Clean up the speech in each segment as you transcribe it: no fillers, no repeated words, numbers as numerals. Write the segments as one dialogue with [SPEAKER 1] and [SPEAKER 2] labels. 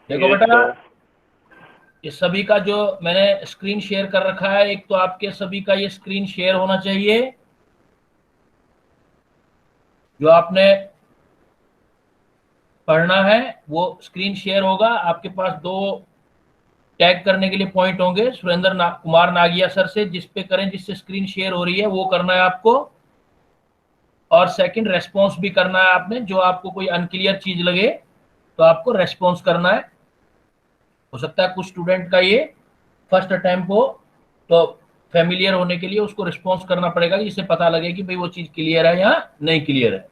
[SPEAKER 1] देखो
[SPEAKER 2] यस
[SPEAKER 1] बेटा,
[SPEAKER 2] सर।
[SPEAKER 1] ये सभी का जो मैंने स्क्रीन शेयर कर रखा है, एक तो आपके सभी का ये स्क्रीन शेयर होना चाहिए। जो आपने पढ़ना है वो स्क्रीन शेयर होगा। आपके पास दो टैग करने के लिए पॉइंट होंगे, कुमार नागिया सर से, जिस पे करें, जिससे स्क्रीन शेयर हो रही है वो करना है आपको। और सेकंड, रेस्पॉन्स भी करना है आपने। जो आपको कोई अनक्लियर चीज लगे तो आपको रेस्पॉन्स करना है। हो सकता है कुछ स्टूडेंट का ये फर्स्ट अटेम्प्ट हो, तो फेमिलियर होने के लिए उसको रिस्पॉन्स करना पड़ेगा, जिससे पता लगे कि भाई वो चीज क्लियर है या नहीं क्लियर है।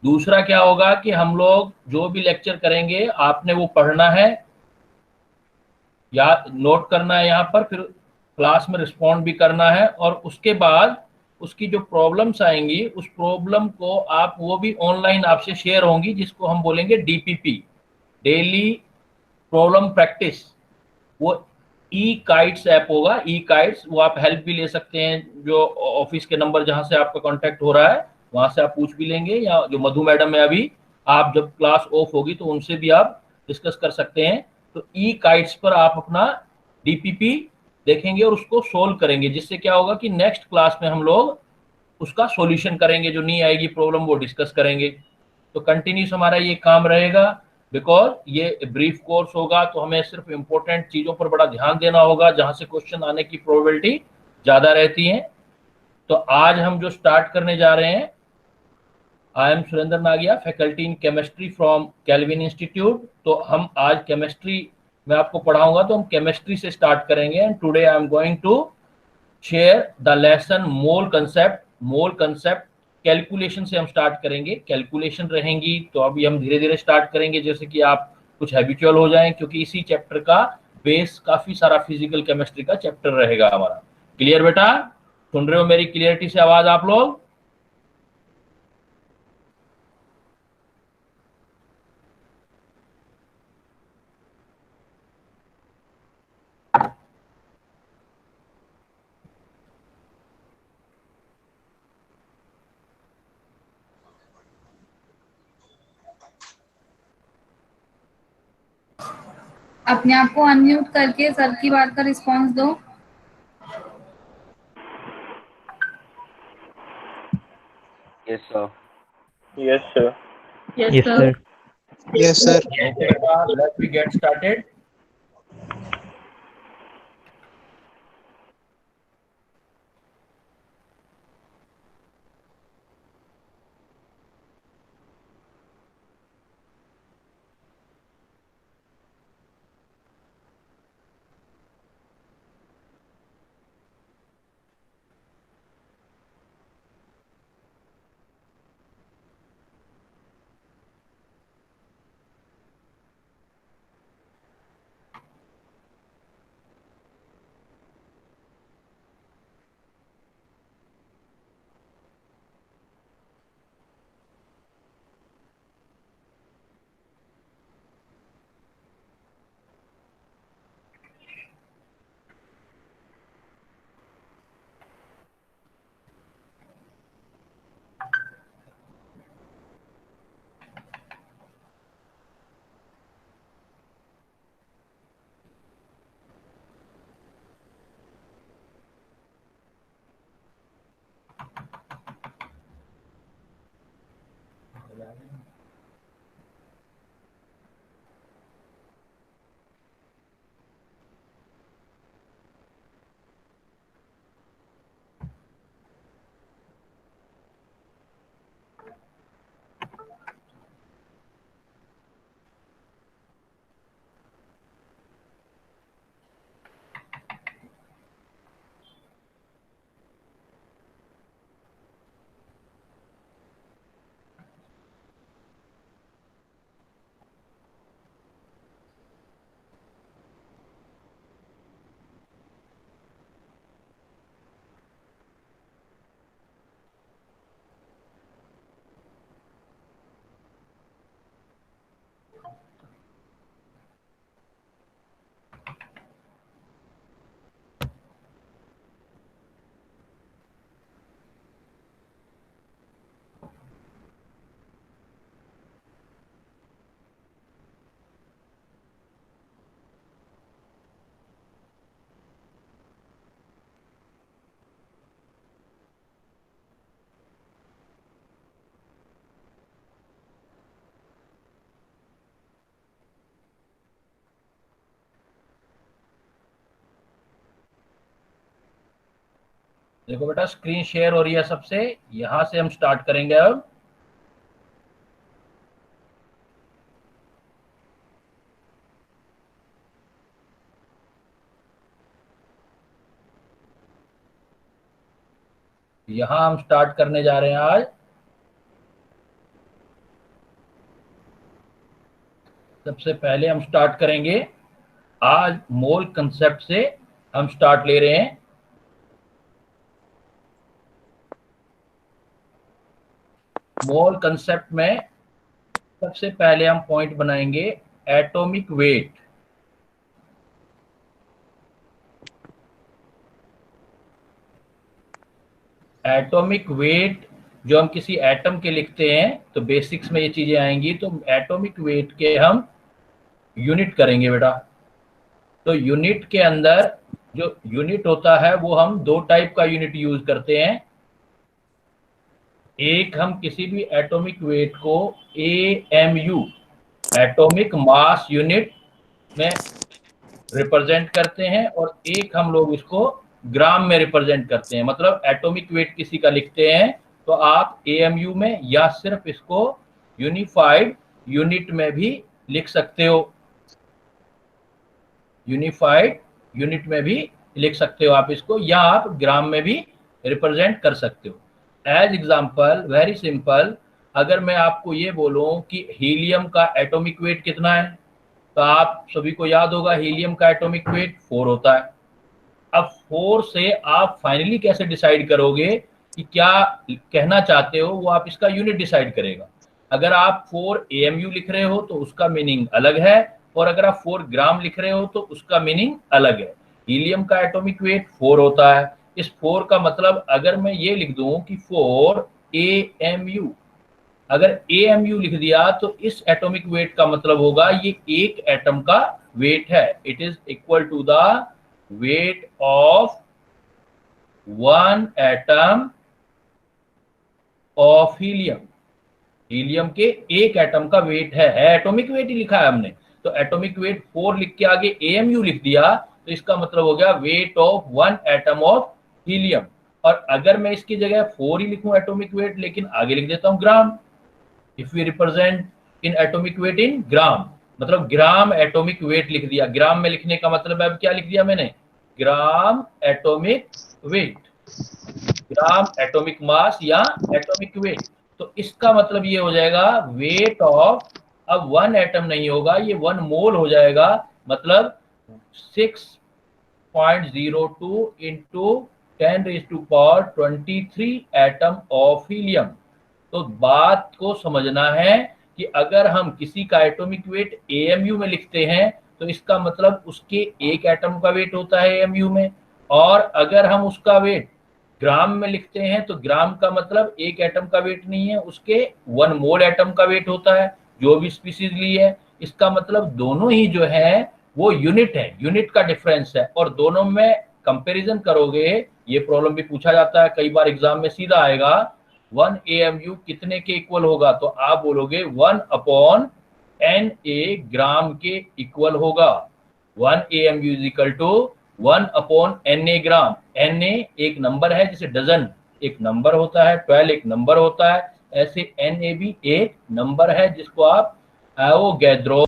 [SPEAKER 1] दूसरा क्या होगा कि हम लोग जो भी लेक्चर करेंगे आपने वो पढ़ना है, या नोट करना है यहाँ पर, फिर क्लास में रिस्पॉन्ड भी करना है। और उसके बाद उसकी जो प्रॉब्लम्स आएंगी उस प्रॉब्लम को आप, वो भी ऑनलाइन आपसे शेयर होंगी, जिसको हम बोलेंगे डीपीपी, डेली प्रॉब्लम प्रैक्टिस। वो ई काइट्स ऐप होगा, ई काइट्स। वो आप हेल्प भी ले सकते हैं, जो ऑफिस के नंबर जहां से आपका कांटेक्ट हो रहा है वहां से आप पूछ भी लेंगे, या जो मधु मैडम है अभी, आप जब क्लास ऑफ होगी तो उनसे भी आप डिस्कस कर सकते हैं। तो ई काइट्स पर आप अपना डीपीपी देखेंगे और उसको सोल्व करेंगे, जिससे क्या होगा कि नेक्स्ट क्लास में हम लोग उसका सॉल्यूशन करेंगे, जो नहीं आएगी प्रॉब्लम वो डिस्कस करेंगे। तो कंटिन्यूस हमारा ये काम रहेगा। बिकॉज ये ब्रीफ कोर्स होगा तो हमें सिर्फ इंपॉर्टेंट चीजों पर बड़ा ध्यान देना होगा, जहां से क्वेश्चन आने की प्रोबेबिलिटी ज्यादा रहती है। तो आज हम जो स्टार्ट करने जा रहे हैं, I am Surendra Nagiya, faculty in chemistry from Calvin institute. तो हम आज केमिस्ट्री में आपको पढ़ाऊंगा, तो हम केमिस्ट्री से स्टार्ट करेंगे। And today I am going to share the lesson mole concept. Mole concept calculation से हम स्टार्ट करेंगे, कैलकुलेशन रहेंगी। तो अभी हम धीरे धीरे स्टार्ट करेंगे, जैसे कि आप कुछ हैबिचुअल हो जाएं, क्योंकि इसी चैप्टर का बेस काफी सारा फिजिकल केमिस्ट्री का चैप्टर रहेगा हमारा। क्लियर बेटा? सुन रहे हो मेरी क्लियरिटी से आवाज आप लोग?
[SPEAKER 3] अपने आप को अनम्यूट करके सर की बात का रिस्पांस दो।
[SPEAKER 4] Yes sir.
[SPEAKER 2] Yes sir.
[SPEAKER 5] Yes, sir.
[SPEAKER 6] Yes, sir.
[SPEAKER 1] Okay बेटा, लेट्स वी गेट स्टार्टेड। देखो बेटा स्क्रीन शेयर हो रही है सबसे, यहां से हम स्टार्ट करेंगे अब। यहां हम स्टार्ट करने जा रहे हैं आज। सबसे पहले हम स्टार्ट करेंगे आज मोल कंसेप्ट से, हम स्टार्ट ले रहे हैं। मोल कंसेप्ट में सबसे पहले हम पॉइंट बनाएंगे एटॉमिक वेट। एटॉमिक वेट जो हम किसी एटम के लिखते हैं तो बेसिक्स में ये चीजें आएंगी, तो एटॉमिक वेट के हम यूनिट करेंगे बेटा। तो यूनिट के अंदर जो यूनिट होता है वो हम दो टाइप का यूनिट यूज करते हैं। एक हम किसी भी एटॉमिक वेट को AMU एटॉमिक मास यूनिट में रिप्रेजेंट करते हैं, और एक हम लोग इसको ग्राम में रिप्रेजेंट करते हैं। मतलब एटॉमिक वेट किसी का लिखते हैं तो आप AMU में या सिर्फ इसको यूनिफाइड यूनिट में भी लिख सकते हो। यूनिफाइड यूनिट में भी लिख सकते हो आप इसको, या आप ग्राम में भी रिप्रेजेंट कर सकते हो। एज एग्जांपल, वेरी सिंपल, अगर मैं आपको ये बोलूं कि हीलियम का एटॉमिक वेट कितना है, तो आप सभी को याद होगा हीलियम का एटॉमिक वेट 4 होता है। अब 4 से आप फाइनली कैसे डिसाइड करोगे कि क्या कहना चाहते हो, वो आप इसका यूनिट डिसाइड करेगा। अगर आप 4 AMU लिख रहे हो तो उसका मीनिंग अलग है, और अगर आप 4 ग्राम लिख रहे हो तो उसका मीनिंग अलग है। हीलियम का एटॉमिक वेट 4 होता है। इस 4 का मतलब अगर मैं ये लिख दूं कि 4 AMU, अगर AMU लिख दिया तो इस एटॉमिक वेट का मतलब होगा ये एक एटम का वेट है। It is equal to the weight of one atom of helium. Helium के एक एटम का वेट है एटॉमिक वेट ही लिखा है हमने, तो एटॉमिक वेट 4 लिख के आगे AMU लिख दिया तो इसका मतलब हो गया wait of one atom of helium. और अगर मैं इसकी जगह 4 ही लिखूं एटॉमिक वेट, लेकिन आगे लिख देता हूं gram, if we represent in atomic weight in gram, मतलब ग्राम एटॉमिक वेट लिख दिया। ग्राम में लिखने का मतलब अब क्या लिख दिया मैंने, gram atomic weight, gram atomic mass या एटॉमिक वेट। तो इसका मतलब ये हो जाएगा वेट ऑफ, अब वन एटम नहीं होगा, ये 1 मोल हो जाएगा, मतलब 6.02 इंटू 10⁻23 एटम ऑफ हीलियम। तो बात को समझना है कि अगर हम किसी का एटॉमिक वेट AMU में लिखते हैं तो इसका मतलब उसके एक एटम का वेट होता है AMU में, और अगर हम उसका वेट ग्राम में लिखते हैं तो ग्राम का मतलब एक एटम का वेट नहीं है, उसके 1 मोल एटम का वेट होता है जो भी स्पीसीज ली है। इसका मतलब दोनों ही जो है वो यूनिट है, यूनिट का डिफरेंस है, और दोनों में कंपैरिजन करोगे। ये प्रॉब्लम भी पूछा जाता है कई बार एग्जाम में, सीधा आएगा 1 AMU कितने के इक्वल होगा, तो आप बोलोगे 1/Na ग्राम के इक्वल होगा। 1 AMU is equal to 1/Na gram. Na एक नंबर है, जैसे डजन एक नंबर होता है, 12 एक नंबर होता है, ऐसे Na भी एक नंबर है जिसको आप एवोगैड्रो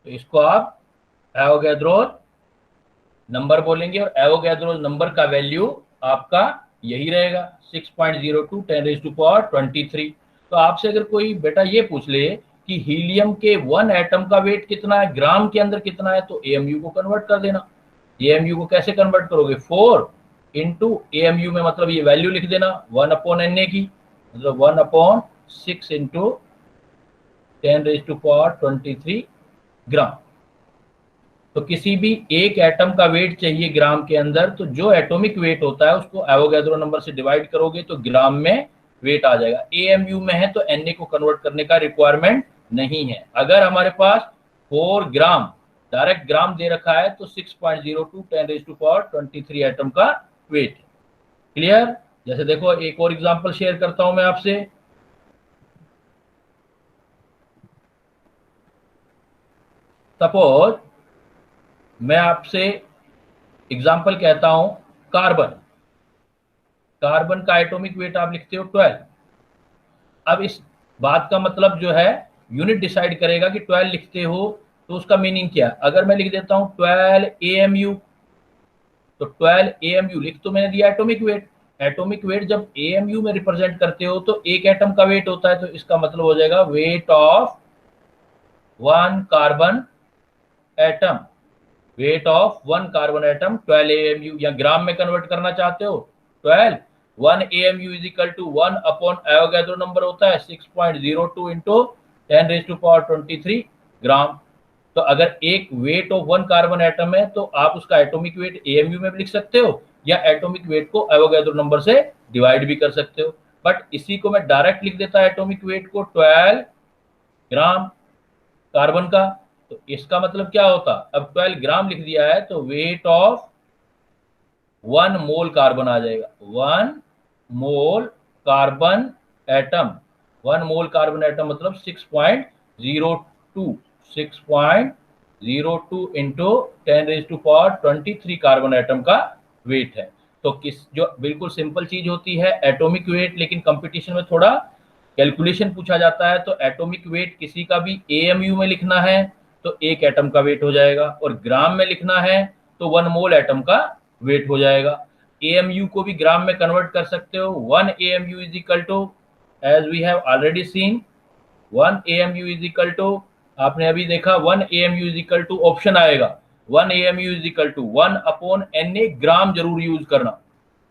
[SPEAKER 1] तो इसको आप एवोगैड्रो नंबर बोलेंगे, और एवोगैड्रो नंबर का वैल्यू आपका यही रहेगा 6.02 10⁻23। तो आपसे अगर कोई बेटा ये पूछ ले कि हीलियम के 1 एटम का वेट कितना है, ग्राम के अंदर कितना है, तो AMU को कन्वर्ट कर देना। AMU को कैसे कन्वर्ट करोगे, 4 इंटू AMU में मतलब ये वैल्यू लिख देना 1/Na की, मतलब 1/6 इंटू 10⁻23 ग्राम। तो किसी भी एक एटम का वेट चाहिए ग्राम के अंदर, तो जो एटॉमिक वेट होता है उसको एवोगैड्रो नंबर से डिवाइड करोगे तो ग्राम में वेट आ जाएगा। एएमयू में है तो एनए को कन्वर्ट करने का रिक्वायरमेंट नहीं है। अगर हमारे पास 4 ग्राम डायरेक्ट ग्राम दे रखा है तो 6.02 10⁻23 एटम का वेट। क्लियर? जैसे देखो एक और एग्जांपल शेयर करता हूं मैं आपसे। सपोज मैं आपसे एग्जांपल कहता हूं कार्बन। कार्बन का एटॉमिक वेट आप लिखते हो 12। अब इस बात का मतलब जो है यूनिट डिसाइड करेगा कि 12 लिखते हो तो उसका मीनिंग क्या है। अगर मैं लिख देता हूं 12 AMU, तो 12 AMU लिख तो मैंने दिया एटॉमिक वेट। एटॉमिक वेट जब AMU में रिप्रेजेंट करते हो तो एक एटम का वेट होता है, तो इसका मतलब हो जाएगा weight of 1 carbon atom. Wait of 1 carbon atom 12 AMU, या ग्राम में कन्वर्ट करना चाहते हो 12, 1 AMU is equal to 1 upon Avogadro number होता है 6.02 इंटू 10⁻23 ग्राम। तो अगर एक वेट ऑफ 1 कार्बन एटम है तो आप उसका एटॉमिक वेट AMU में भी लिख सकते हो या एटॉमिक वेट को एवोगैड्रो नंबर से डिवाइड भी कर सकते हो। बट इसी को मैं डायरेक्ट लिख देता एटॉमिक वेट को 12 ग्राम कार्बन का, तो इसका मतलब क्या होता, अब 12 ग्राम लिख दिया है तो वेट ऑफ 1 मोल कार्बन आ जाएगा। 1 mole carbon atom, 1 mole carbon atom मतलब 6.02 इंटू 10⁻23 कार्बन एटम का वेट है। तो किस जो बिल्कुल सिंपल चीज होती है एटॉमिक वेट, लेकिन कंपटीशन में थोड़ा कैलकुलेशन पूछा जाता है। तो एटॉमिक वेट किसी का भी AMU में लिखना है तो एक एटम का वेट हो जाएगा, और ग्राम में लिखना है तो 1 मोल एटम का वेट हो जाएगा। AMU को भी ग्राम में कन्वर्ट कर सकते हो। 1 AMU is equal to, as we have already seen, 1 AMU is equal to, आपने अभी देखा 1 AMU is equal to option आएगा 1 AMU is equal to 1 upon Na, gram जरूर यूज करना,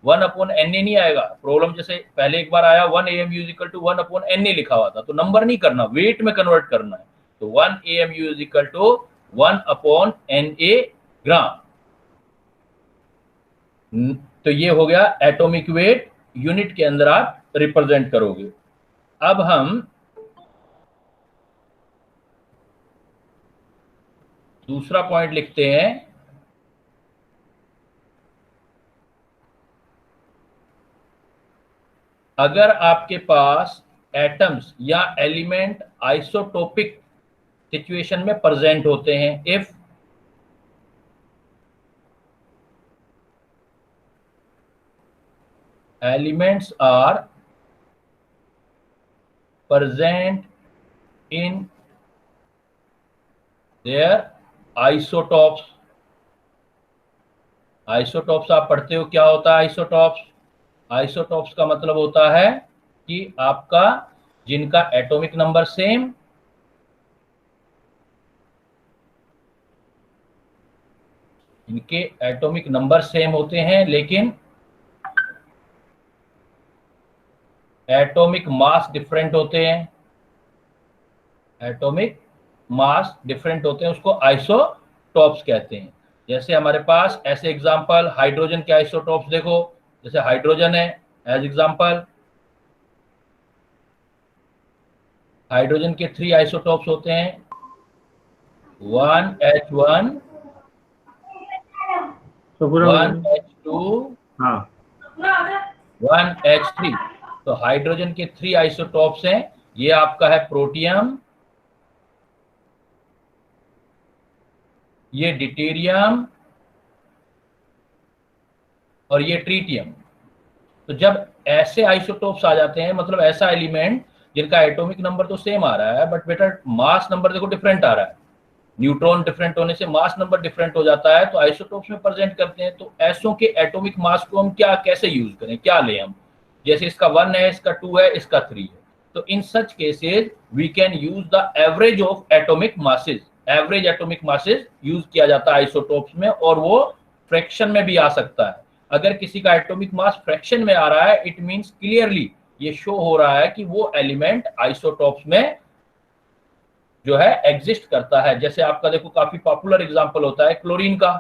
[SPEAKER 1] 1 अपॉन Na नहीं आएगा। प्रॉब्लम जैसे पहले एक बार आया 1 AMU is equal to 1 upon Na लिखा हुआ था, तो नंबर नहीं करना, वेट में कन्वर्ट करना है। तो 1 AMU is equal to 1 upon Na gram. तो ये हो गया एटॉमिक वेट, यूनिट के अंदर आप रिप्रेजेंट करोगे। अब हम दूसरा पॉइंट लिखते हैं। अगर आपके पास एटम्स या एलिमेंट आइसोटोपिक सिचुएशन में प्रेजेंट होते हैं, if elements are present in their isotopes। Isotopes आप पढ़ते हो, क्या होता है आइसोटॉप्स? आइसोटॉप्स का मतलब होता है कि आपका जिनका एटॉमिक नंबर सेम, इनके एटॉमिक नंबर सेम होते हैं लेकिन एटॉमिक मास डिफरेंट होते हैं। एटॉमिक मास डिफरेंट होते हैं, उसको आइसोटॉप्स कहते हैं। जैसे हमारे पास ऐसे एग्जांपल हाइड्रोजन के आइसोटॉप्स देखो, जैसे हाइड्रोजन है एज एग्जांपल, हाइड्रोजन के 3 आइसोटॉप्स होते हैं, 1H1, 1H2, 1H3। तो हाइड्रोजन के 3 आइसोटॉप्स हैं। ये आपका है प्रोटियम, ये डिटेरियम और ये ट्रीटियम। तो जब ऐसे आइसोटॉप्स आ जाते हैं, मतलब ऐसा एलिमेंट जिनका एटॉमिक नंबर तो सेम आ रहा है बट बेटा मास नंबर देखो डिफरेंट आ रहा है, न्यूट्रॉन डिफरेंट होने से मास नंबर डिफरेंट हो जाता है, तो आइसोटॉप्स में प्रेजेंट करते हैं। तो ऐसों के एटॉमिक मास को हम क्या कैसे यूज करें, क्या लें हम? जैसे इसका 1 है, इसका 2 है, इसका 3 है, तो in such cases we can use the average of atomic masses. Average atomic masses use किया जाता है आइसोटॉप्स में, और वो फ्रैक्शन में भी आ सकता है। अगर किसी का एटॉमिक मास फ्रैक्शन में आ रहा है, इट मींस क्लियरली ये शो हो रहा है कि वो एलिमेंट आइसोटॉप्स में जो है एग्जिस्ट करता है। जैसे आपका देखो काफी पॉपुलर एग्जांपल होता है क्लोरीन का,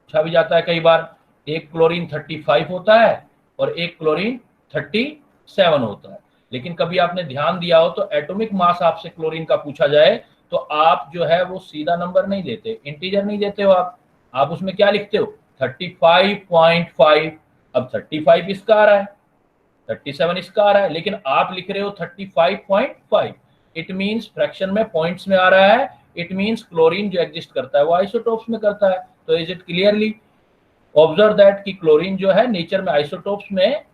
[SPEAKER 1] पूछा भी जाता है कई बार। एक क्लोरीन 35 होता है और एक क्लोरीन 37 होता है। लेकिन कभी आपने ध्यान दिया हो तो एटॉमिक मास आपसे क्लोरीन का पूछा जाए तो आप जो है वो सीधा नंबर नहीं देते, इंटीजर नहीं देते हो आप उसमें क्या लिखते हो 35.5। अब 35 इसका आ रहा है, 37 इसका आ रहा है, लेकिन आप लिख रहे हो 35.5। इट मींस फ्रैक्शन में पॉइंट्स में आ रहा है, इट मींस क्लोरीन जो एग्जिस्ट करता है वो आइसोटोप्स में करता है। तो is it clearly observe that कि क्लोरीन जो है नेचर में आइसोटोप्स में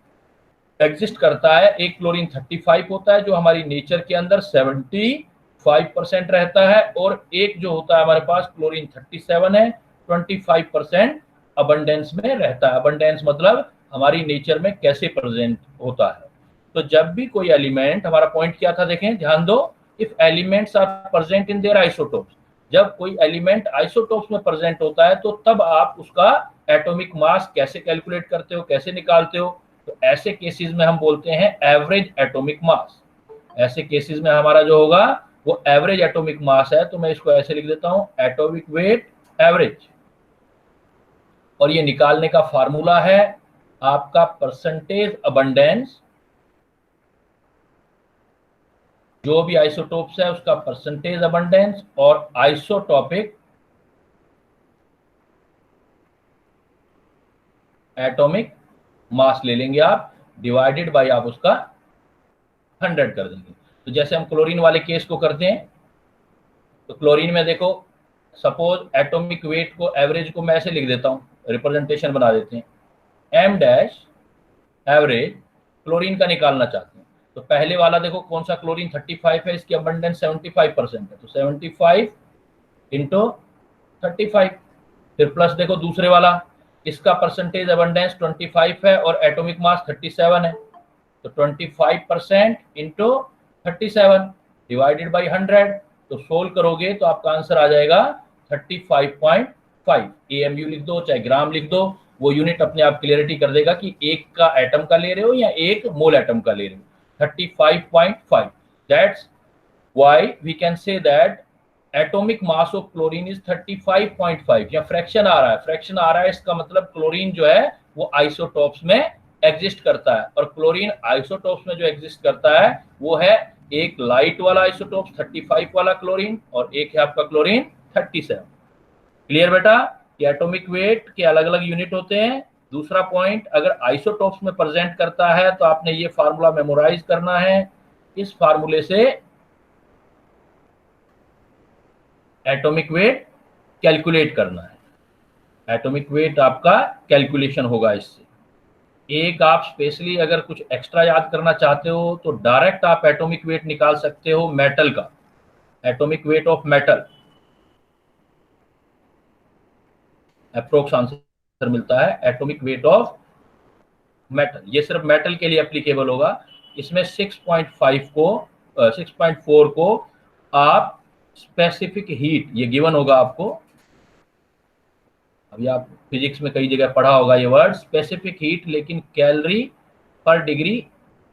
[SPEAKER 1] एग्जिस्ट करता है। एक क्लोरीन 35 होता है जो हमारी नेचर के अंदर 75% रहता है, और एक जो होता है हमारे पास क्लोरीन 37 है, 25% अबंडेंस में रहता है। अबंडेंस मतलब हमारी नेचर में कैसे प्रेजेंट होता है। तो जब भी कोई एलिमेंट, हमारा पॉइंट क्या था देखें, ध्यान दो, if elements are present in their isotopes, जब कोई एलिमेंट आइसोटोप्स में प्रेजेंट होता है तो तब आप उसका एटॉमिक मास कैसे कैलकुलेट करते हो, कैसे निकालते हो। तो ऐसे केसेस में हम बोलते हैं एवरेज एटॉमिक मास। ऐसे केसेस में हमारा जो होगा वो एवरेज एटॉमिक मास है। तो मैं इसको ऐसे लिख देता हूं, एटॉमिक वेट एवरेज, और ये निकालने का फार्मूला है आपका परसेंटेज अबंडेंस। जो भी आइसोटोप्स है उसका परसेंटेज अबंडेंस और आइसोटॉपिक एटॉमिक मास ले लेंगे आप, डिवाइडेड बाय आप उसका 100 कर देंगे। तो जैसे हम क्लोरीन वाले केस को करते हैं, तो क्लोरीन में देखो सपोज एटॉमिक वेट को, एवरेज को मैं ऐसे लिख देता हूं, रिप्रेजेंटेशन बना देते हैं, एम डैश एवरेज क्लोरीन का निकालना चाहते हैं। तो पहले वाला देखो कौन सा, क्लोरीन 35 है, इसकी अबंडेंस 75% है, तो 75 इंटू 35। फिर प्लस देखो दूसरे वाला, इसका परसेंटेज अबंडेंस 25 है और एटॉमिक मास 37 है, तो 25% इंटू 37 डिवाइडेड बाई 100। तो सोल्व करोगे तो आपका आंसर आ जाएगा 35.5। AMU लिख दो चाहे ग्राम लिख दो, वो यूनिट अपने आप क्लियरिटी कर देगा कि एक का एटम का ले रहे हो या एक मोल एटम का ले रहे हो। 35.5, that's why we can say that atomic mass of chlorine is 35.5। या फ्रैक्शन आ रहा है, फ्रैक्शन आ रहा है, इसका मतलब क्लोरीन जो है वो आइसोटोप्स में एग्जिस्ट करता है। और क्लोरीन आइसोटोप्स में जो एग्जिस्ट करता है वो है एक लाइट वाला आइसोटोप 35 वाला क्लोरीन, और एक है आपका क्लोरीन 37। क्लियर बेटा कि एटॉमिक वेट के अलग अलग यूनिट होते हैं। दूसरा पॉइंट, अगर आइसोटोप्स में प्रेजेंट करता है तो आपने ये फार्मूला मेमोराइज करना है। इस फार्मूले से एटॉमिक वेट कैलकुलेट करना है। एटॉमिक वेट आपका कैलकुलेशन होगा इससे। एक आप स्पेशली अगर कुछ एक्स्ट्रा याद करना चाहते हो तो डायरेक्ट आप एटॉमिक वेट निकाल सकते हो मेटल का, atomic weight of metal, approx answer मिलता है एटॉमिक वेट ऑफ मेटल। ये सिर्फ मेटल के लिए एप्लीकेबल होगा। इसमें 6.4 को आप स्पेसिफिक हीट, ये गिवन होगा आपको, अभी आप फिजिक्स में कई जगह पढ़ा होगा ये वर्ड स्पेसिफिक हीट, लेकिन कैलोरी पर डिग्री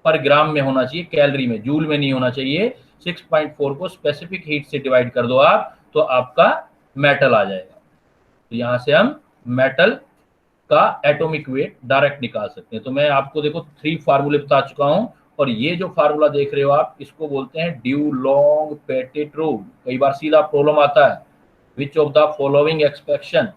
[SPEAKER 1] पर ग्राम में होना चाहिए, कैलोरी में, जूल में नहीं होना चाहिए। 6.4 को स्पेसिफिक हीट से डिवाइड कर दो आप, तो आपका मेटल आ जाएगा। तो यहाँ से हम मेटल का एटॉमिक वेट डायरेक्ट निकाल सकते हैं। तो मैं आपको देखो 3 फार्मूले बता चुका हूँ, और ये जो फार्मूला देख रहे हो आप, इसको बोलते हैं ड्यूलोंग पेटिट रूल। कई बार सीधा प्रॉब्लम आता है, which of the following expression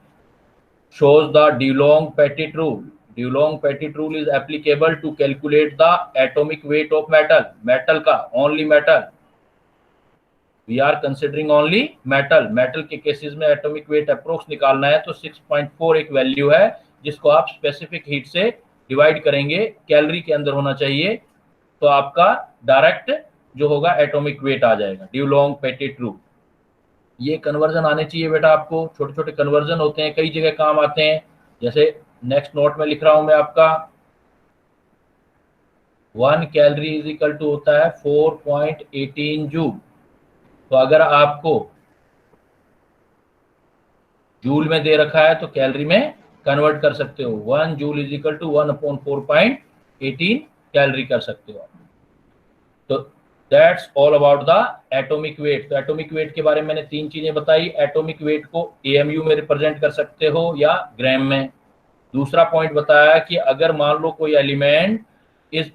[SPEAKER 1] shows the Dulong-Pettit rule. Dulong-Pettit rule is applicable to calculate the atomic weight of metal. Metal का only metal. We are considering only metal. Metal के cases में atomic weight approx निकालना है, तो 6.4 एक value है जिसको आप स्पेसिफिक हीट से डिवाइड करेंगे, कैलोरी के अंदर होना चाहिए, तो आपका डायरेक्ट जो होगा एटॉमिक वेट आ जाएगा। Dulong-Pettit rule, ये कन्वर्जन आने चाहिए बेटा आपको। छोटे छोटे कन्वर्जन होते हैं, कई जगह काम आते हैं। जैसे नेक्स्ट नोट में लिख रहा हूं मैं आपका, 1 कैलोरी इज इक्वल टू होता है 4.18 जूल। तो अगर आपको जूल में दे रखा है तो कैलोरी में कन्वर्ट कर सकते हो। 1 joule is equal to 1/4.18 calorie कर सकते हो। तो that's all about the atomic weight. तो एटॉमिक वेट के बारे में मैंने 3 चीजें बताई। एटॉमिक वेट को AMU में रिप्रेजेंट कर सकते हो या ग्राम में। दूसरा पॉइंट बताया कि अगर मान लो कोई element is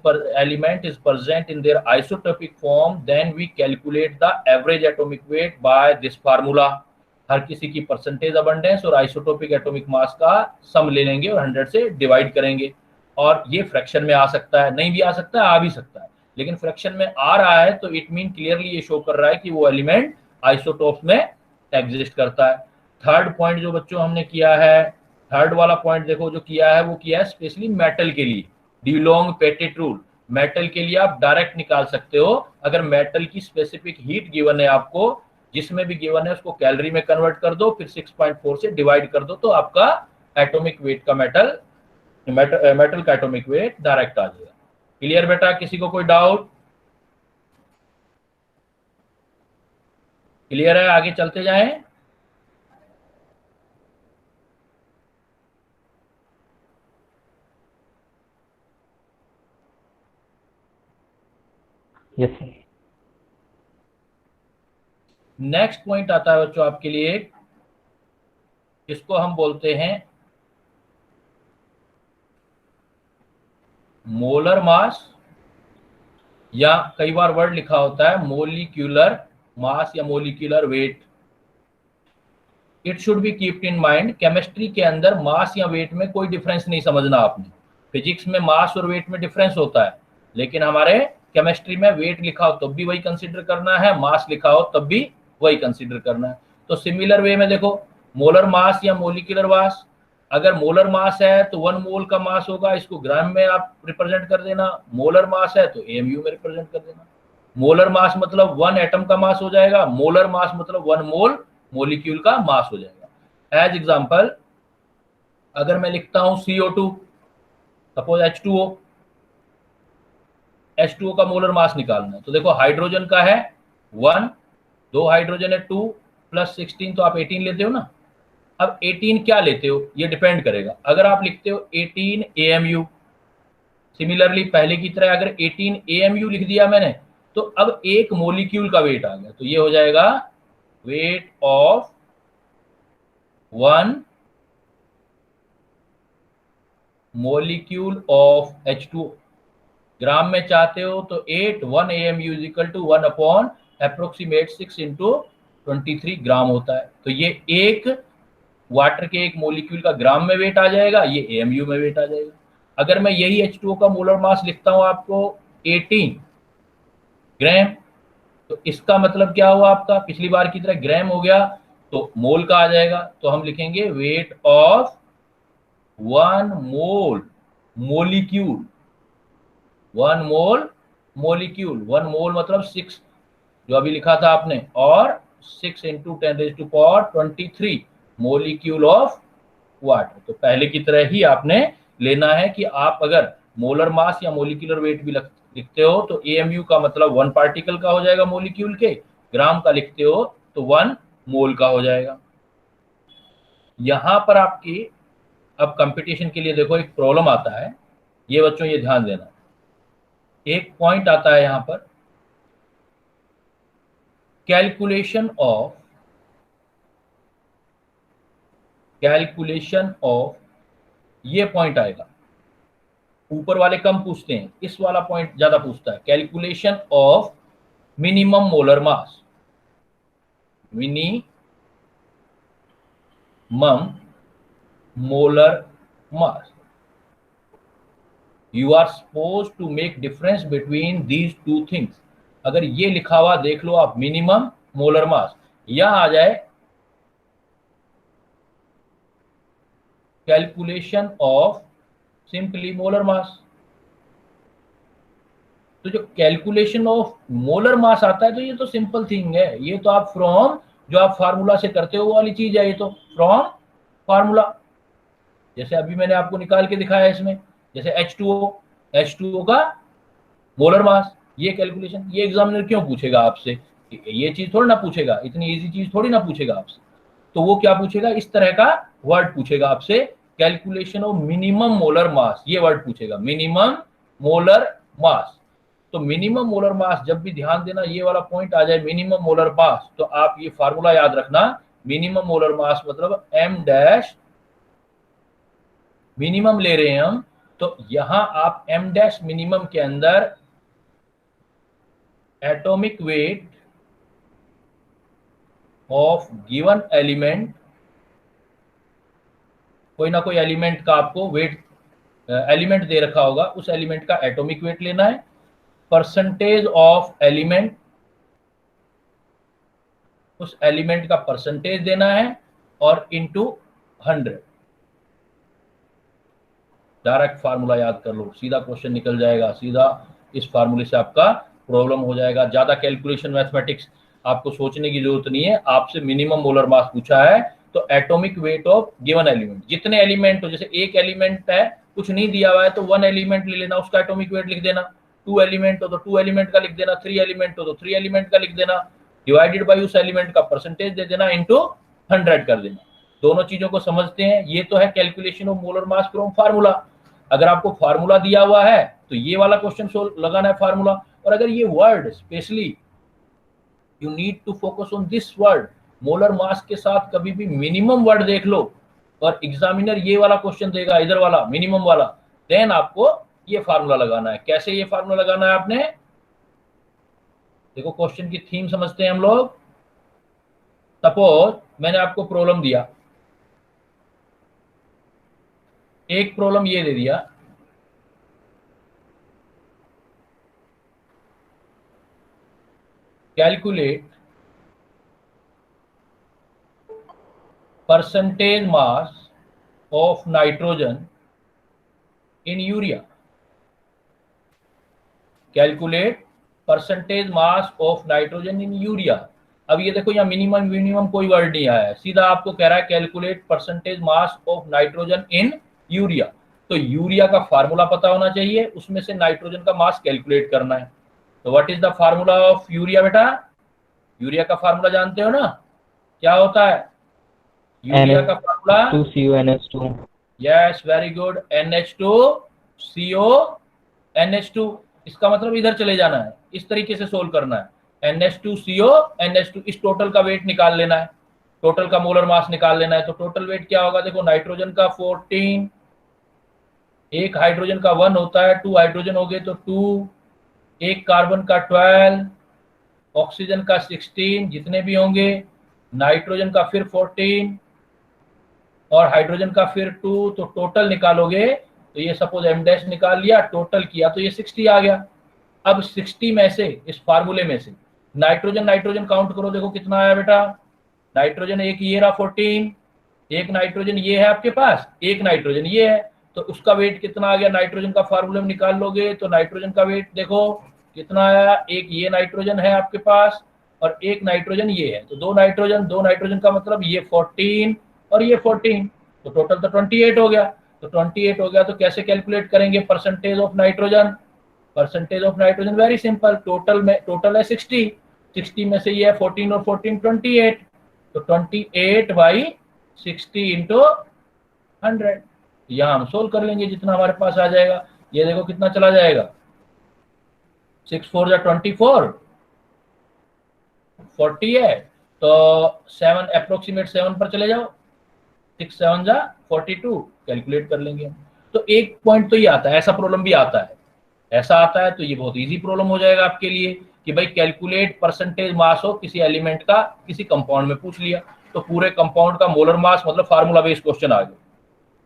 [SPEAKER 1] present in their isotopic form, then we calculate the average atomic weight by this formula। हर किसी की परसेंटेज अबंडेंस और आइसोटोपिक एटॉमिक मास का सम ले लेंगे और 100 से डिवाइड करेंगे। और ये फ्रैक्शन में आ सकता है, नहीं भी आ सकता है, आ भी सकता है, लेकिन फ्रैक्शन में आ रहा है तो इट मीन क्लियरली ये शो कर रहा है कि वो एलिमेंट आइसोटोप्स में एग्जिस्ट करता है। थर्ड पॉइंट जो बच्चों हमने किया है, थर्ड वाला पॉइंट देखो जो किया है, वो किया है स्पेशली मेटल के लिए, डिलोंग पेटिट रूल। मेटल के लिए आप डायरेक्ट निकाल सकते हो। अगर मेटल की स्पेसिफिक हीट गिवन है आपको, जिसमें भी गिवन है उसको कैलोरी में कन्वर्ट कर दो, फिर 6.4 से डिवाइड कर दो, तो आपका एटॉमिक वेट का मेटल का एटॉमिक वेट डायरेक्ट आ जाएगा। क्लियर बेटा? किसी को कोई डाउट? क्लियर है? आगे चलते जाएं।
[SPEAKER 2] Yes sir.
[SPEAKER 1] नेक्स्ट पॉइंट आता है बच्चों आपके लिए, इसको हम बोलते हैं मोलर मास, या कई बार वर्ड लिखा होता है मोलिक्यूलर मास या molecular weight. It should be keeped in mind, chemistry के अंदर मास या वेट में कोई डिफरेंस नहीं समझना आपने। फिजिक्स में मास और वेट में डिफरेंस होता है, लेकिन हमारे केमिस्ट्री में वेट लिखा हो तब भी वही कंसीडर करना है, मास लिखा हो तब भी वही कंसीडर करना है। तो सिमिलर वे में देखो, मोलर मास या मोलिकुलर मास, अगर मोलर मास है तो 1 मोल का मास होगा, इसको ग्राम में आप रिप्रेजेंट कर देना। मोलर मास है तो AMU में रिप्रेजेंट कर देना। मोलर मास मतलब 1 एटम का मास हो जाएगा, मोलर मास मतलब 1 मोल मोलिक्यूल का मास हो जाएगा। एज एग्जांपल, अगर मैं लिखता हूं CO2, सपोज H2O का मोलर मास निकालना है, तो देखो हाइड्रोजन का है 1, 2 हाइड्रोजन है 2 प्लस 16, तो आप 18 लेते हो ना। अब 18 क्या लेते हो ये डिपेंड करेगा। अगर आप लिखते हो 18 AMU, सिमिलरली पहले की तरह अगर 18 AMU लिख दिया मैंने, तो अब एक मोलिक्यूल का वेट आ गया, तो ये हो जाएगा weight of 1 molecule of H2O। Gram में चाहते हो तो 8 1 AMU is equal to 1 upon approximate 6 into 23 gram होता है। तो ये एक वाटर के एक मोलिक्यूल का ग्राम में वेट आ जाएगा, ये AMU में वेट आ जाएगा। अगर मैं यही H2O का मोलर मास लिखता हूं आपको 18 ग्राम, तो इसका मतलब क्या हुआ आपका, पिछली बार की तरह ग्राम हो गया तो मोल का आ जाएगा। तो हम लिखेंगे wait of 1 mole molecule, 1 mole molecule, 1 मोल मतलब 6 जो अभी लिखा था आपने, और 6 इंटू 10⁻23 मोलिक्यूल ऑफ वाटर। तो पहले की तरह ही आपने लेना है कि आप अगर मोलर मास या मोलिकुलर वेट भी लिखते हो तो AMU का मतलब 1 पार्टिकल का हो जाएगा मोलिक्यूल के, ग्राम का लिखते हो तो 1 मोल का हो जाएगा। यहां पर आपकी अब कंपटीशन के लिए देखो एक प्रॉब्लम आता है, ये बच्चों ये ध्यान देना। एक पॉइंट आता है यहां पर, कैलकुलेशन ऑफ, ये पॉइंट आएगा। ऊपर वाले कम पूछते हैं, इस वाला पॉइंट ज्यादा पूछता है। Calculation of minimum molar mass, minimum molar mass. You are suppose to make difference between these 2 things. अगर ये लिखा हुआ देख लो आप मिनिमम मोलर मास, या आ जाए calculation of simply molar mass. तो जो कैलकुलेशन ऑफ मोलर मास आता है तो ये तो सिंपल थिंग है, ये तो आप फ्रॉम जो आप फार्मूला से करते हो वो वाली चीज है, ये तो फ्रॉम फार्मूला। जैसे अभी मैंने आपको निकाल के दिखाया इसमें, जैसे H2O का मोलर मास, ये कैलकुलेशन, ये एग्जामिनर क्यों पूछेगा आपसे, ये चीज थोड़ी ना पूछेगा, इतनी इजी चीज थोड़ी ना पूछेगा आपसे। तो वो क्या पूछेगा, इस तरह का वर्ड पूछेगा आपसे, कैलकुलेशन ऑफ मिनिमम मोलर मास, ये वर्ड पूछेगा मिनिमम मोलर मास। तो मिनिमम मोलर मास, जब भी ध्यान देना ये वाला पॉइंट आ जाए मिनिमम मोलर मास, तो आप ये फार्मूला याद रखना, मिनिमम मोलर मास मतलब m डैश, मिनिमम ले रहे हैं हम, तो यहां आप m डैश मिनिमम के अंदर atomic weight of given element, कोई ना कोई एलिमेंट का आपको वेट, एलिमेंट दे रखा होगा, उस एलिमेंट का एटॉमिक वेट लेना है, परसेंटेज ऑफ एलिमेंट, उस एलिमेंट का परसेंटेज देना है, और इनटू 100। डायरेक्ट फार्मूला याद कर लो, सीधा क्वेश्चन निकल जाएगा, सीधा इस फार्मूले से आपका प्रॉब्लम हो जाएगा। ज्यादा कैलकुलेशन मैथमेटिक्स आपको सोचने की जरूरत नहीं है। आपसे मिनिमम मोलर मास पूछा है, तो atomic weight of given element, जितने एलिमेंट हो, जैसे एक एलिमेंट है, कुछ नहीं दिया हुआ है तो 1 एलिमेंट ले लेना, उसका एटॉमिक वेट लिख देना, 2 एलिमेंट हो तो 2 एलिमेंट का लिख देना, 3 एलिमेंट हो तो 3 एलिमेंट का लिख देना, डिवाइडेड बाय उस एलिमेंट का परसेंटेज दे देना, इनटू 100 कर देना। दोनों चीजों को समझते हैं। ये तो है calculation of molar mass from formula. अगर आपको फार्मूला दिया हुआ है तो ये वाला क्वेश्चन सोल्व लगाना है फार्मूला, और अगर ये word specially you need to focus on this word, molar mass के साथ कभी भी मिनिमम वर्ड देख लो, और एग्जामिनर ये वाला क्वेश्चन देगा, इधर वाला मिनिमम वाला, देन आपको ये फार्मूला लगाना है। कैसे ये फार्मूला लगाना है आपने, देखो क्वेश्चन की थीम समझते हैं हम लोग। सपोज मैंने आपको प्रॉब्लम दिया, एक प्रॉब्लम ये दे दिया, calculate percentage mass of nitrogen in urea, calculate percentage mass of nitrogen in urea. अब ये देखो यहाँ मिनिमम मिनिमम कोई वर्ड नहीं आया है, सीधा आपको कह रहा है calculate percentage mass of nitrogen in urea. तो यूरिया का फार्मूला पता होना चाहिए, उसमें से नाइट्रोजन का मास कैलकुलेट करना है। तो what is the formula of urea बेटा, यूरिया का फार्मूला जानते हो ना, क्या होता है यूरिया का formula?
[SPEAKER 2] NH2CONH2।
[SPEAKER 1] Yes, very good, NH2CONH2। इसका मतलब इधर चले जाना है, इस तरीके से सोल्व करना है, NH2CONH2, इस टोटल का वेट निकाल लेना है, टोटल का मोलर मास निकाल लेना है। तो टोटल वेट क्या होगा, देखो नाइट्रोजन का 14, एक हाइड्रोजन का 1 होता है, 2 हाइड्रोजन हो गए तो 2, एक कार्बन का 12, ऑक्सीजन का 16, जितने भी होंगे, नाइट्रोजन का फिर 14 और हाइड्रोजन का फिर 2, तो टोटल निकालोगे तो ये सपोज m डैश निकाल लिया, टोटल किया तो ये 60 आ गया। अब 60 में से, इस फार्मूले में से नाइट्रोजन नाइट्रोजन काउंट करो, देखो कितना आया बेटा, नाइट्रोजन एक ये रहा 14, एक नाइट्रोजन ये है आपके पास, एक नाइट्रोजन ये है, तो उसका वेट कितना आ गया, नाइट्रोजन का फार्मूला में निकाल लोगे तो नाइट्रोजन का वेट देखो कितना आया, एक ये नाइट्रोजन है आपके पास और एक नाइट्रोजन ये है, तो दो नाइट्रोजन का मतलब ये 14 और ये 14, तो टोटल तो 28 हो गया। तो 28 हो गया तो कैसे कैलकुलेट करेंगे percentage of nitrogen? Percentage of nitrogen very simple, total है 60, 60 में से ये है 14 और 14 28, तो 28 बाई 60 इंटू 100, यहाँ हम सोल्व कर लेंगे जितना हमारे पास आ जाएगा। ये देखो कितना चला जाएगा, 6 4 जा 24, 40 है तो 7 अप्रोक्सीमेट 7 पर चले जाओ, 6 7 जा 42, कैलकुलेट कर लेंगे। तो एक पॉइंट तो ये आता है, ऐसा प्रॉब्लम भी आता है, ऐसा आता है तो ये बहुत इजी प्रॉब्लम हो जाएगा आपके लिए कि भाई कैलकुलेट परसेंटेज मास हो किसी एलिमेंट का, किसी कंपाउंड में पूछ लिया तो पूरे कंपाउंड का मोलर मास, मतलब फार्मूला बेस्ड क्वेश्चन आ गया,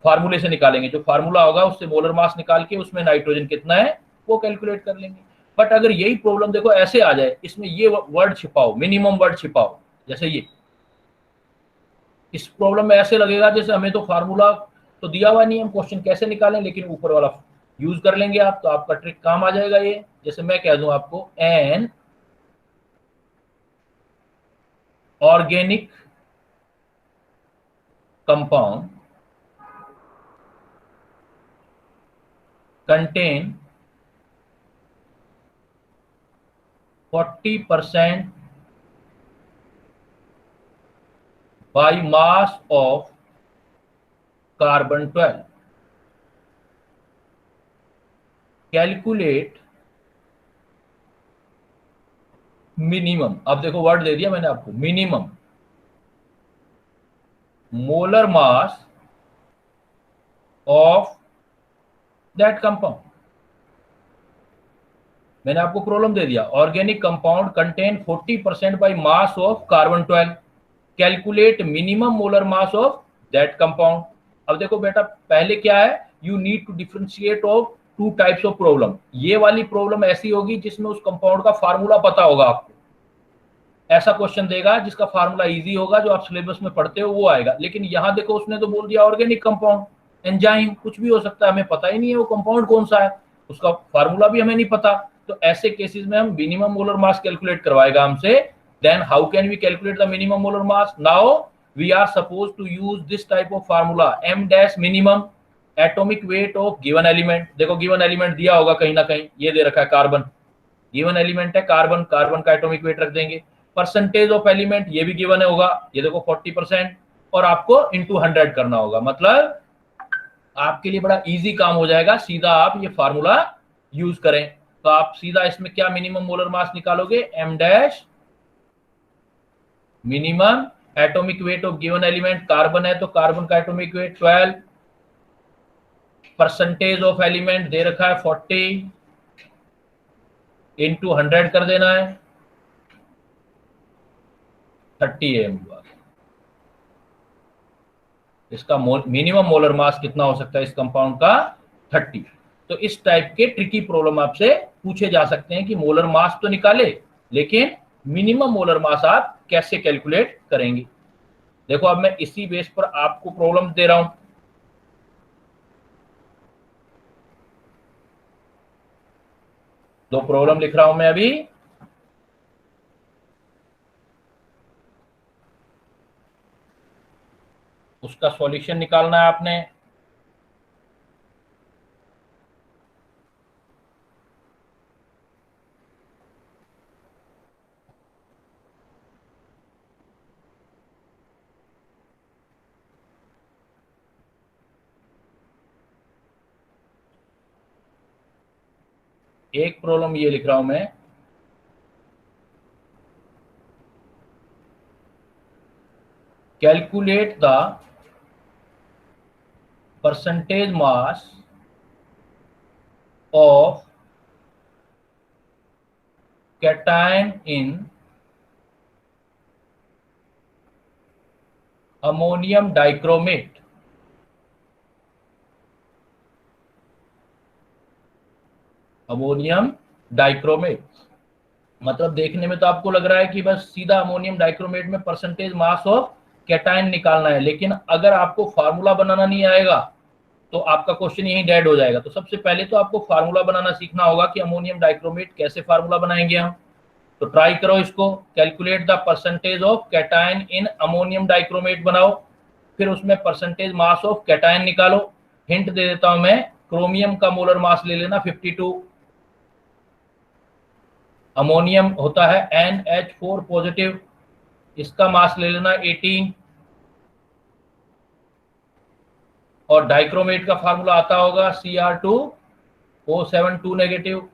[SPEAKER 1] फार्मूले से निकालेंगे, जो फार्मूला होगा उससे मोलर मास निकाल के उसमें नाइट्रोजन कितना है वो कैलकुलेट कर लेंगे। बट अगर यही प्रॉब्लम देखो ऐसे आ जाए, इसमें ये वर्ड छिपाओ, मिनिमम वर्ड छिपाओ, जैसे ये, इस प्रॉब्लम में ऐसे लगेगा जैसे हमें तो फार्मूला तो दिया हुआ नहीं, हम क्वेश्चन कैसे निकालें, लेकिन ऊपर वाला यूज कर लेंगे आप, तो आपका ट्रिक काम आ जाएगा। ये जैसे मैं कह दूं आपको, an organic compound contain 40% by mass of carbon 12, calculate minimum, अब देखो वर्ड दे दिया मैंने आपको, minimum molar mass of that compound. मैंने आपको प्रॉब्लम दे दिया, organic compound contain 40% by mass of carbon 12, calculate minimum molar mass of that compound. अब देखो बेटा, पहले क्या है, you need to differentiate of two types of problem. ये वाली प्रॉब्लम ऐसी होगी जिसमें उस कंपाउंड का फार्मूला पता होगा आपको, ऐसा क्वेश्चन देगा जिसका फार्मूला इजी होगा, जो आप सिलेबस में पढ़ते हो वो आएगा। लेकिन यहां देखो उसने तो बोल दिया ऑर्गेनिक कंपाउंड, एंजाइम कुछ भी हो सकता है, हमें पता ही नहीं है वो कंपाउंड कौन सा है, उसका फार्मूला भी हमें नहीं पता। तो ऐसे केसेस में हम मिनिमम मोलर मास कैलकुलेट करवाएगा हमसे। Then how can we calculate the minimum molar mass? Now we are suppose to use this type of formula, m dash minimum atomic weight of given element. देखो given element दिया होगा कहीं ना कहीं, ये दे रखा है कार्बन, गिवन एलिमेंट है कार्बन, कार्बन का एटॉमिक वेट रख देंगे। परसेंटेज ऑफ एलिमेंट ये भी गिवन होगा, ये देखो 40%, और आपको इंटू 100 करना होगा। मतलब आपके लिए बड़ा इजी काम हो जाएगा, सीधा आप ये फार्मूला यूज करें तो आप सीधा इसमें क्या मिनिमम मोलर मास निकालोगे, m dash minimum atomic weight of given element, carbon है तो कार्बन का atomic weight 12, percentage of element दे रखा है 40, इंटू 100 कर देना है, 30 am हुआ। इसका मिनिमम मोलर मास कितना हो सकता है इस कंपाउंड का, 30। तो इस टाइप के ट्रिकी प्रॉब्लम आपसे पूछे जा सकते हैं कि मोलर मास तो निकाले लेकिन मिनिमम मोलर मास आप कैसे कैलकुलेट करेंगे। देखो अब मैं इसी बेस पर आपको प्रॉब्लम दे रहा हूं, दो प्रॉब्लम लिख रहा हूं मैं अभी। उसका सॉल्यूशन निकालना है आपने। एक प्रॉब्लम ये लिख रहा हूं मैं, calculate the percentage mass of cation in ammonium dichromate. Ammonium dichromate मतलब देखने में तो आपको लग रहा है कि बस सीधा अमोनियम डाइक्रोमेट में परसेंटेज मास ऑफ कैटायन निकालना है, लेकिन अगर आपको फार्मूला बनाना नहीं आएगा तो आपका क्वेश्चन यही डेड हो जाएगा। तो सबसे पहले तो आपको फार्मूला बनाना सीखना होगा कि अमोनियम डाइक्रोमेट कैसे फार्मूला बनाएंगे हम। तो ट्राई करो इसको, calculate the percentage of cation in ammonium dichromate बनाओ, फिर उसमें परसेंटेज मास ऑफ कैटायन निकालो। हिंट दे देता हूं मैं, क्रोमियम का मोलर मास ले लेना 52, अमोनियम होता है NH4 पॉजिटिव, इसका मास ले लेना 18, और डाइक्रोमेट का फार्मूला आता होगा Cr2O72 नेगेटिव,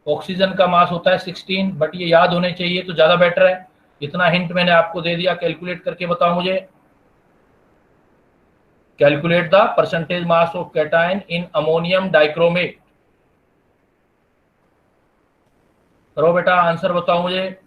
[SPEAKER 1] ऑक्सीजन का मास होता है 16, बट ये याद होने चाहिए तो ज्यादा बेटर है। इतना हिंट मैंने आपको दे दिया, कैलकुलेट करके बताओ मुझे। Calculate the percentage mass of cation in ammonium dichromate. करो बेटा, आंसर बताओ मुझे।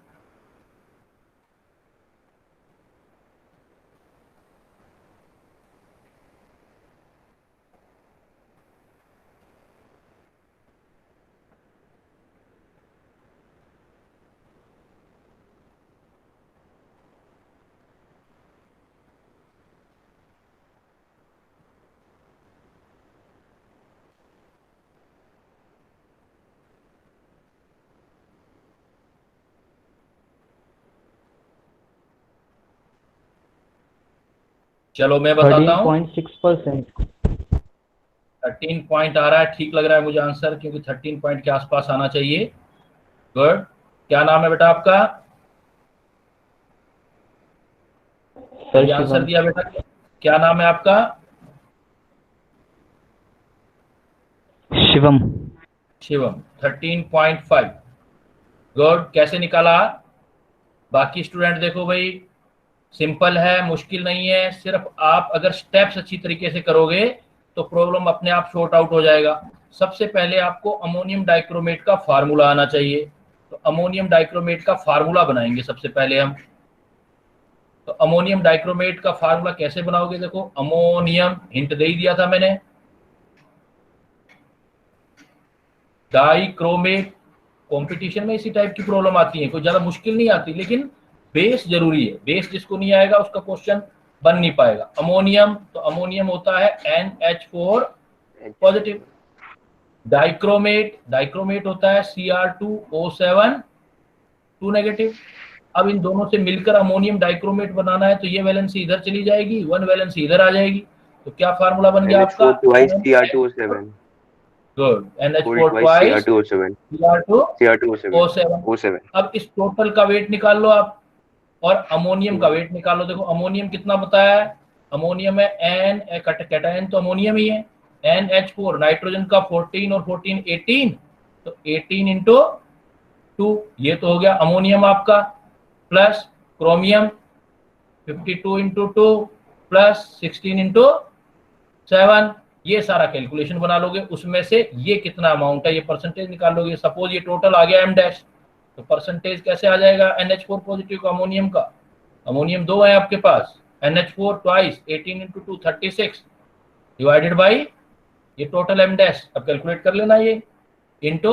[SPEAKER 1] चलो मैं बताता हूँ,
[SPEAKER 2] 13.6%।
[SPEAKER 1] 13 पॉइंट आ रहा है, ठीक लग रहा है मुझे आंसर, क्योंकि 13 पॉइंट के आसपास आना चाहिए। गुड। क्या नाम है बेटा आपका? ये आंसर दिया बेटा, क्या नाम है आपका?
[SPEAKER 2] शिवम।
[SPEAKER 1] शिवम। 13.5। गुड। कैसे निकाला? बाकी स्टूडेंट देखो भाई, सिंपल है, मुश्किल नहीं है, सिर्फ आप अगर स्टेप्स अच्छी तरीके से करोगे तो प्रॉब्लम अपने आप सॉर्ट आउट हो जाएगा। सबसे पहले आपको अमोनियम डाइक्रोमेट का फार्मूला आना चाहिए, तो अमोनियम डाइक्रोमेट का फार्मूला बनाएंगे सबसे पहले हम। तो अमोनियम डाइक्रोमेट का फार्मूला कैसे बनाओगे, देखो अमोनियम हिंट दे ही दिया था मैंने, डाइक्रोमेट। कंपटीशन में इसी टाइप की प्रॉब्लम आती है, कोई ज्यादा मुश्किल नहीं आती, लेकिन बेस जरूरी है, बेस जिसको नहीं आएगा उसका क्वेश्चन बन नहीं पाएगा। अमोनियम, तो अमोनियम होता है NH4 पॉजिटिव। डाइक्रोमेट, डाइक्रोमेट होता है Cr2O7 2 नेगेटिव। अब इन दोनों से मिलकर अमोनियम डाइक्रोमेट बनाना है, तो ये वैलेंसी इधर चली जाएगी, 1 वैलेंसी इधर आ जाएगी, तो क्या फार्मूला बन गया आपका?
[SPEAKER 4] NH4 twice Cr2O7.
[SPEAKER 1] Good, NH4
[SPEAKER 4] Twice
[SPEAKER 1] twice
[SPEAKER 4] Cr2O7.
[SPEAKER 1] Cr2O7।
[SPEAKER 4] O7.
[SPEAKER 1] अब इस टोटल का वेट निकाल लो आप, और अमोनियम का वेट निकालो। देखो अमोनियम कितना बताया है, अमोनियम है N, कैटायन तो अमोनियम ही है, NH4, नाइट्रोजन का 14 और 14 18, तो 18 इंटू 2, ये तो हो गया अमोनियम आपका, plus chromium 52 into 2 plus 16 into 7, ये सारा कैलकुलेशन बना लोगे, उसमें से ये कितना अमाउंट है ये परसेंटेज निकाल लोगे। सपोज ये टोटल आ गया M डैश, तो परसेंटेज कैसे आ जाएगा NH4 पॉजिटिव का अमोनियम का? अमोनियम 2 है आपके पास, NH4 twice 18 into 2 36 divided by ये टोटल M डैश, अब कैलकुलेट कर लेना ये, इंटू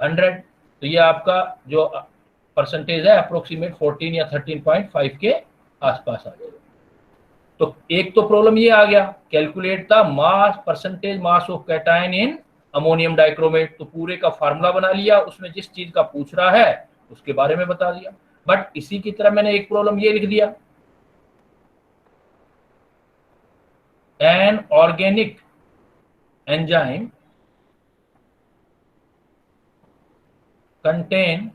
[SPEAKER 1] 100, तो ये आपका जो परसेंटेज है अप्रोक्सीमेट 14 या 13.5 के आसपास आ जाएगा। तो एक तो प्रॉब्लम ये आ गया, calculate the mass, percentage mass of cation in ammonium dichromate, तो पूरे का फार्मूला बना लिया, उसमें जिस चीज का पूछ रहा है उसके बारे में बता दिया। बट इसी की तरह मैंने एक प्रॉब्लम ये लिख दिया, an organic enzyme contain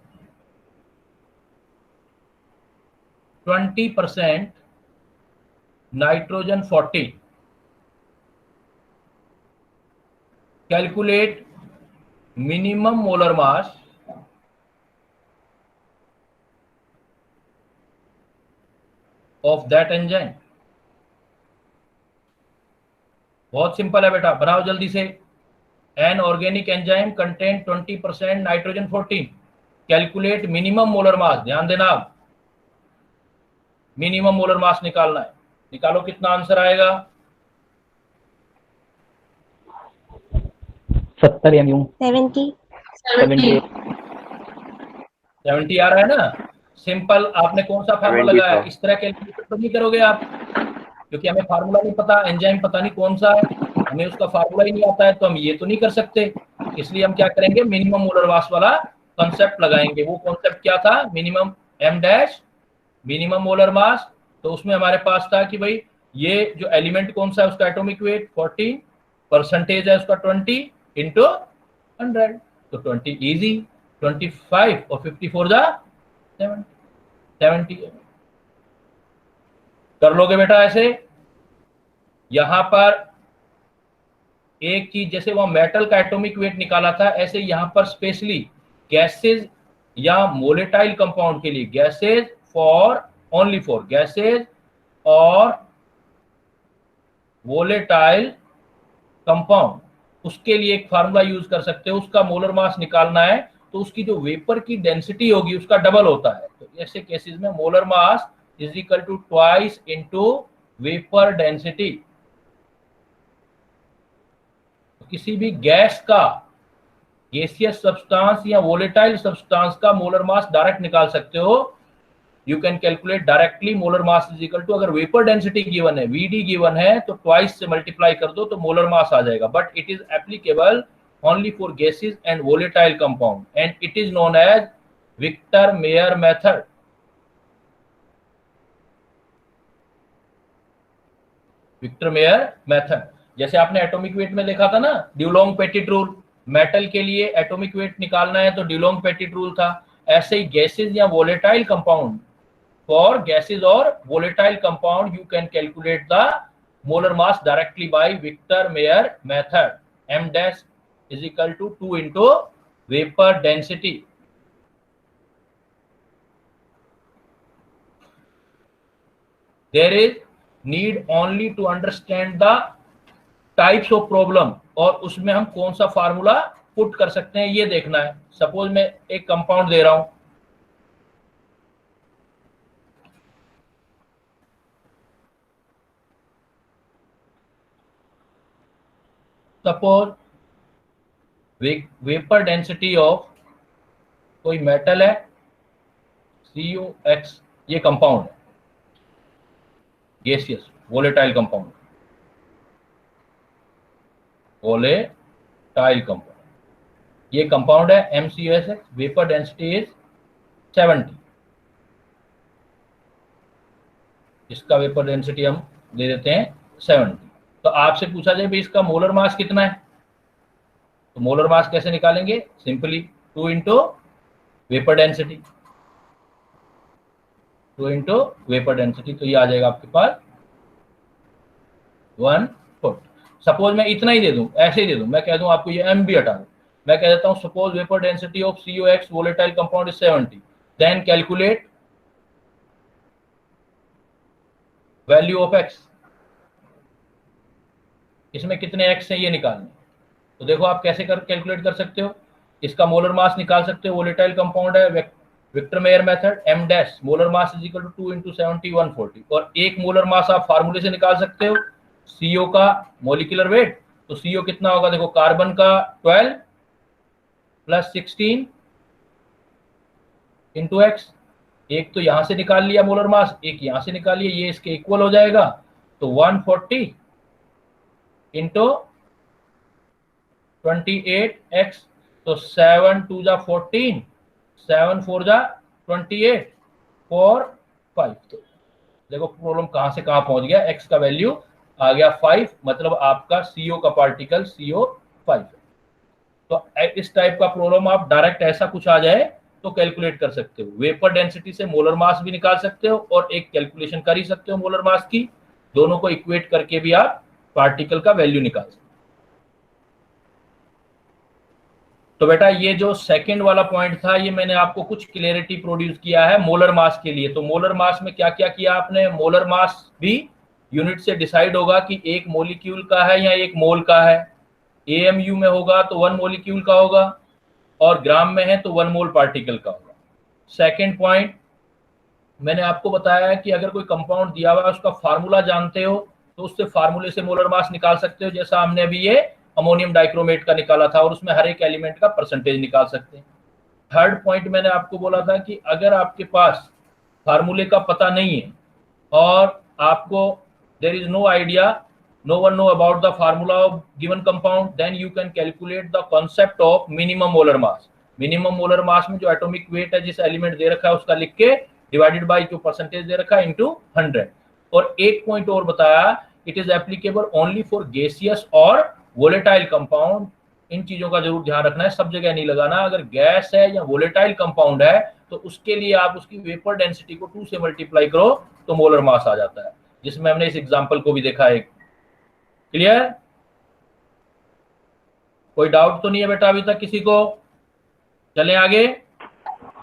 [SPEAKER 1] 20% nitrogen 14. Calculate minimum molar mass of that enzyme. बहुत सिंपल है बेटा, बनाओ जल्दी से। An organic enzyme contain 20% nitrogen 14. Calculate minimum molar mass, ध्यान देना, आप मिनिमम मोलर मास निकालना है। निकालो कितना आंसर आएगा?
[SPEAKER 2] 70 mu
[SPEAKER 3] 70
[SPEAKER 1] आ रहा है ना? सिंपल, आपने कौन सा फार्मूला
[SPEAKER 4] 70
[SPEAKER 1] लगाया? इस तरह कैलकुलेट तो नहीं करोगे आप, क्योंकि हमें फार्मूला नहीं पता, एंजाइम पता नहीं कौन सा है, हमें उसका फार्मूला ही नहीं आता है, तो हम ये तो नहीं कर सकते। इसलिए हम क्या करेंगे, मिनिमम मोलर मास वाला कॉन्सेप्ट लगाएंगे। वो कॉन्सेप्ट क्या था? Minimum M dash, minimum molar mass. तो उसमें हमारे पास था कि भाई ये जो एलिमेंट कौन सा है उसका एटॉमिक वेट 14, परसेंटेज है उसका 20 इंटू 100, तो 20 इजी, 25 और 54 जा 70 कर लोगे बेटा ऐसे। यहां पर एक चीज, जैसे वहां मेटल का एटॉमिक वेट निकाला था, ऐसे यहां पर स्पेशली गैसेज या मोलेटाइल कंपाउंड के लिए, gases for only for gases और वोलेटाइल कंपाउंड, उसके लिए एक फार्मूला यूज कर सकते हो। उसका मोलर मास निकालना है तो उसकी जो वेपर की डेंसिटी होगी उसका डबल होता है। तो ऐसे केसेस में molar mass is equal to twice into vapour density. किसी भी गैस का, गैसियस सब्सटेंस या वोलेटाइल सब्सटेंस का मोलर मास डायरेक्ट निकाल सकते हो। You can calculate directly molar mass is equal to, अगर वेपर डेंसिटी गिवन है, VD गिवन है, तो ट्वाइस से मल्टीप्लाई कर दो तो मोलर मास आ जाएगा। But it is applicable only for gases and volatile compound and it is known as Victor Meyer method. Victor Meyer method, जैसे आपने एटॉमिक वेट में देखा था ना, ड्यूलोंग पेटिट रूल, मेटल के लिए एटॉमिक वेट निकालना है तो ड्यूलोंग पेटिट रूल था। ऐसे ही गैसेस या वोलेटाइल कंपाउंड, फॉर गैसेस और volatile compound you can calculate the molar mass directly by Victor Meyer method. M dash is equal to 2 into vapour density. There is need only to understand the types of problem, और उसमें हम कौन सा formula put कर सकते हैं ये देखना है। सपोज मैं एक कंपाउंड दे रहा हूं, सपोज वेपर डेंसिटी ऑफ कोई मेटल है COX, ये कंपाउंड है, gaseous volatile compound, volatile compound, ये कंपाउंड है MCOSX, वेपर डेंसिटी इज 70, इसका वेपर डेंसिटी हम दे देते हैं 70। तो आपसे पूछा जाए भाई इसका मोलर मास कितना है, तो मोलर मास कैसे निकालेंगे, simply 2 into vapour density, 2 into vapour density, तो ये आ जाएगा आपके पास 1/4। सपोज मैं इतना ही दे दूं, ऐसे ही दे दूं, मैं कह दूं आपको ये M भी हटा दूं, मैं कह देता हूं suppose vapour density of COX volatile compound is 70, then calculate value of X, इसमें कितने X हैं ये निकालने। तो देखो आप कैसे कैलकुलेट कर सकते हो, इसका मोलर मास निकाल सकते हो, वोलेटाइल कंपाउंड है, Victor Meyer method, M dash molar mass is equal to 2 into 70 140, और एक मोलर मास आप फार्मूले से निकाल सकते हो CO का मोलिकुलर वेट। तो CO कितना होगा, देखो कार्बन का 12 प्लस 16 इंटू X, एक तो यहां से निकाल लिया मोलर मास, एक यहां से निकाल लिया, ये इसके इक्वल हो जाएगा, तो 140 इंटू 28x, तो 7 2 जा 14, 7 4 जा 28, 4 5। तो देखो प्रॉब्लम कहां से कहां पहुंच गया, x का वैल्यू आ गया 5, मतलब आपका CO का पार्टिकल CO5 है। तो इस टाइप का प्रॉब्लम आप डायरेक्ट ऐसा कुछ आ जाए तो कैलकुलेट कर सकते हो, वेपर डेंसिटी से मोलर मास भी निकाल सकते हो और एक कैलकुलेशन कर ही सकते हो मोलर मास की, दोनों को इक्वेट करके भी आप पार्टिकल का वैल्यू निकाल सकते हो। तो बेटा ये जो सेकंड वाला पॉइंट था, ये मैंने आपको कुछ क्लियरिटी प्रोड्यूस किया है मोलर मास के लिए। तो मोलर मास में क्या क्या किया आपने, मोलर मास भी यूनिट से डिसाइड होगा कि एक मोलिक्यूल का है या एक मोल का है, AMU में होगा तो 1 मोलिक्यूल का होगा, और ग्राम में है तो 1 मोल पार्टिकल का होगा। सेकंड पॉइंट मैंने आपको बताया है कि अगर कोई कंपाउंड दिया हुआ है उसका फार्मूला जानते हो तो उससे फार्मूले से मोलर मास निकाल सकते हो, जैसा हमने अभी ये अमोनियम डाइक्रोमेट का निकाला था, और उसमें हर एक एलिमेंट का परसेंटेज निकाल सकते हैं। थर्ड पॉइंट मैंने आपको बोला था कि अगर आपके पास फार्मूले का पता नहीं है और आपको there is no idea, no one know about the formula of given compound, then you can calculate the concept of minimum molar mass। minimum molar mass में जो एटॉमिक वेट है जिस एलिमेंट दे रखा है उसका लिख के डिवाइडेड बाय जो परसेंटेज दे रखा है इनटू 100। और एक पॉइंट और बताया, it is applicable only for gaseous और वोलेटाइल कंपाउंड। इन चीजों का जरूर ध्यान रखना है, सब जगह नहीं लगाना। अगर गैस है या वोलेटाइल कंपाउंड है तो उसके लिए आप उसकी वेपर डेंसिटी को 2 से मल्टीप्लाई करो तो मोलर मास आ जाता है, जिसमें हमने इस एग्जांपल को भी देखा है। क्लियर, कोई डाउट तो नहीं है बेटा अभी तक किसी को? चलें आगे।